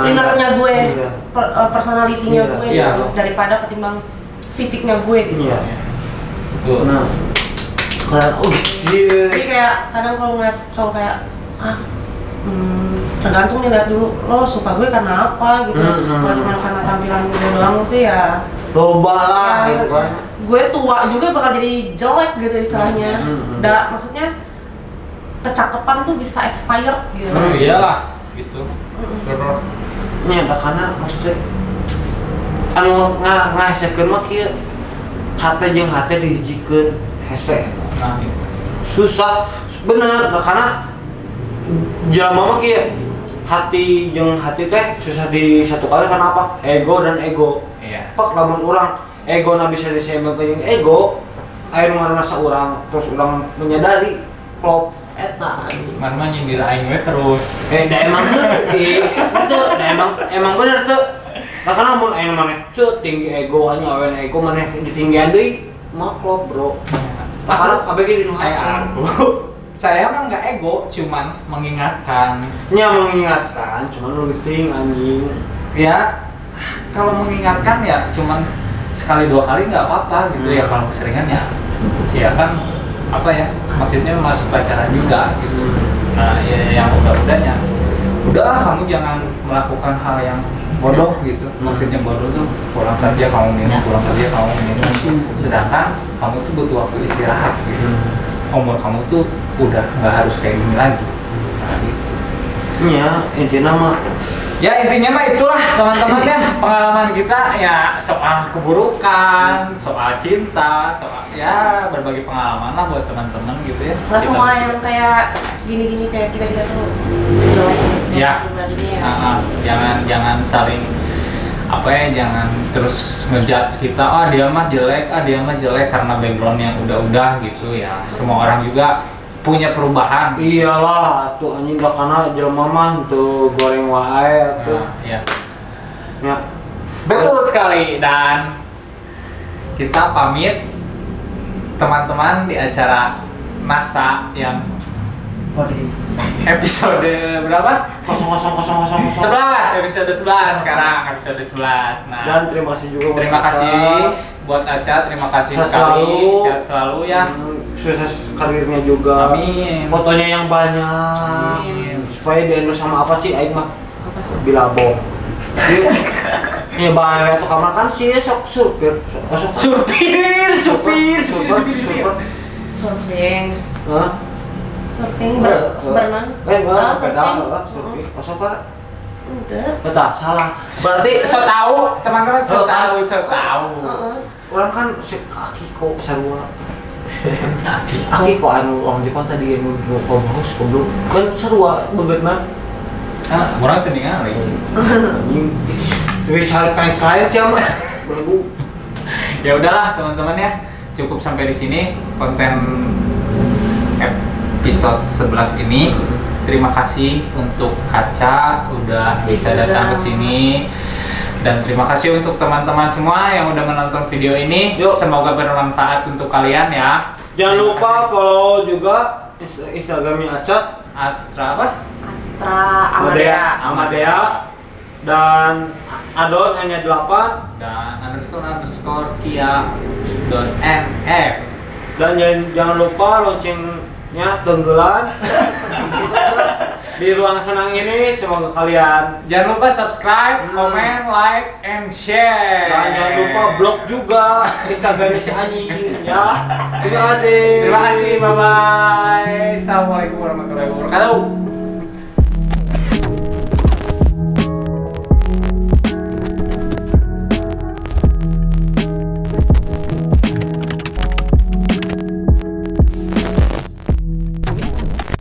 innernya gue, personalitinya gue gitu, daripada ketimbang fisiknya gue gitu. Iya. Betul. Nah, jadi kayak kadang kalau ngeliat cowok kayak tergantung nih, lihat dulu lo suka gue karena apa gitu. Kalau cuma karena tampilan gue doang sih ya loba lah gitu kan. Gue tua juga bakal jadi jelek gitu istilahnya. Maksudnya kecakapan tuh bisa expired gitu. Iyalah gitu. Ini ada karena maksudnya anu ngahesekeun mah kieu hate jeung hate dihijikeun hese. Nah, gitu. Susah bener, karena jelema mah kieu hati jeung hati teh susah disatukan karena apa? Ego dan ego. Iya. Pak lamun urang egona bisa disembelkeun jeung ego, aya nu ngaranna saurang terus urang menyadari klop eta anjing. Mana nyindir aing we terus. Da emang teu, emang bener teu. Nah karena mun ayeuna maneh tinggi ego anya awewe ego maneh ditinggian deui mah klop bro. Nah karena kabeh ge dinu aku. Saya mah nggak ego, cuman mengingatkan. Nya mengingatkan, cuman lu ting anjing. Ya kalau mengingatkan ya cuman sekali dua kali nggak apa-apa gitu ya, kalau keseringan ya kan apa ya, maksudnya masuk pacaran juga gitu. Nah ya yang udah-udahnya udahlah, kamu jangan melakukan hal yang bodoh gitu. Maksudnya bodoh tuh pulang kerja kamu minum, pulang kerja kamu minum, sedangkan kamu tuh butuh waktu istirahat gitu. Umur kamu tuh udah nggak harus kayak gini lagi. Nah, gitu. Iya, intinya mah Ya intinya mah itulah teman-teman ya, pengalaman kita ya soal keburukan, soal cinta, soal ya berbagai pengalaman lah buat teman-teman gitu ya. Nggak Kita- semua yang kayak gini-gini kayak kita tuh jelek Ya. pribadinya ya. Jangan saling apa ya, jangan terus ngejudge kita, dia mah jelek karena background yang udah gitu ya. Semua orang juga punya perubahan. iyalah tuh anjing dah kana jelema mah tuh goreng wae atuh. Nah, ya. Ya. Betul sekali, dan kita pamit teman-teman di acara NASA yang Oke. episode berapa? 0000. 11, episode 11 sekarang, episode 11. Nah, Dan terima kasih juga buat terima Aca. kasih buat Aca, terima kasih Sehat sekali, selalu. sehat selalu ya. Sukses karirnya juga. Amin. Fotonya yang banyak. Amin. Supaya di endorse sama apa sih aing mah? Apa? Bilabong. Ini bahaya tuh kamar kan sih sok supir. Supir. Surfing. Hah? Surfing berenang. Pedal, surfing. surfing. Masuk Pak? Ente. Betul, salah. Berarti So tahu, teman-teman so tahu. Heeh. orang kan si kaki kok sarua. Kaki kok anu orang Jepang tadi anu bagus goblok. Kan sarua begeutna. Orang ketinggalan lagi. Tapi saya pengen saya sih mah. Belagu. Ya udahlah teman-teman ya, cukup sampai di sini konten episode 11 ini. Terima kasih untuk Aca udah bisa datang ke sini, dan terima kasih untuk teman-teman semua yang udah menonton video ini. Yuk. Semoga bermanfaat untuk kalian ya. Jangan Terima lupa kasih. follow juga Instagramnya Aca, Astra apa? Astra Amadea. Amadea, dan adult hanya 8. Dan __ Kia.nf. Dan jangan lupa loncengnya tenggelan di ruang senang ini. Semoga kalian, Jangan lupa subscribe, comment, like, and share. dan jangan lupa blog juga Instagramnya si anjing ya. Terima kasih. Terima kasih, bye bye. Assalamualaikum warahmatullahi wabarakatuh.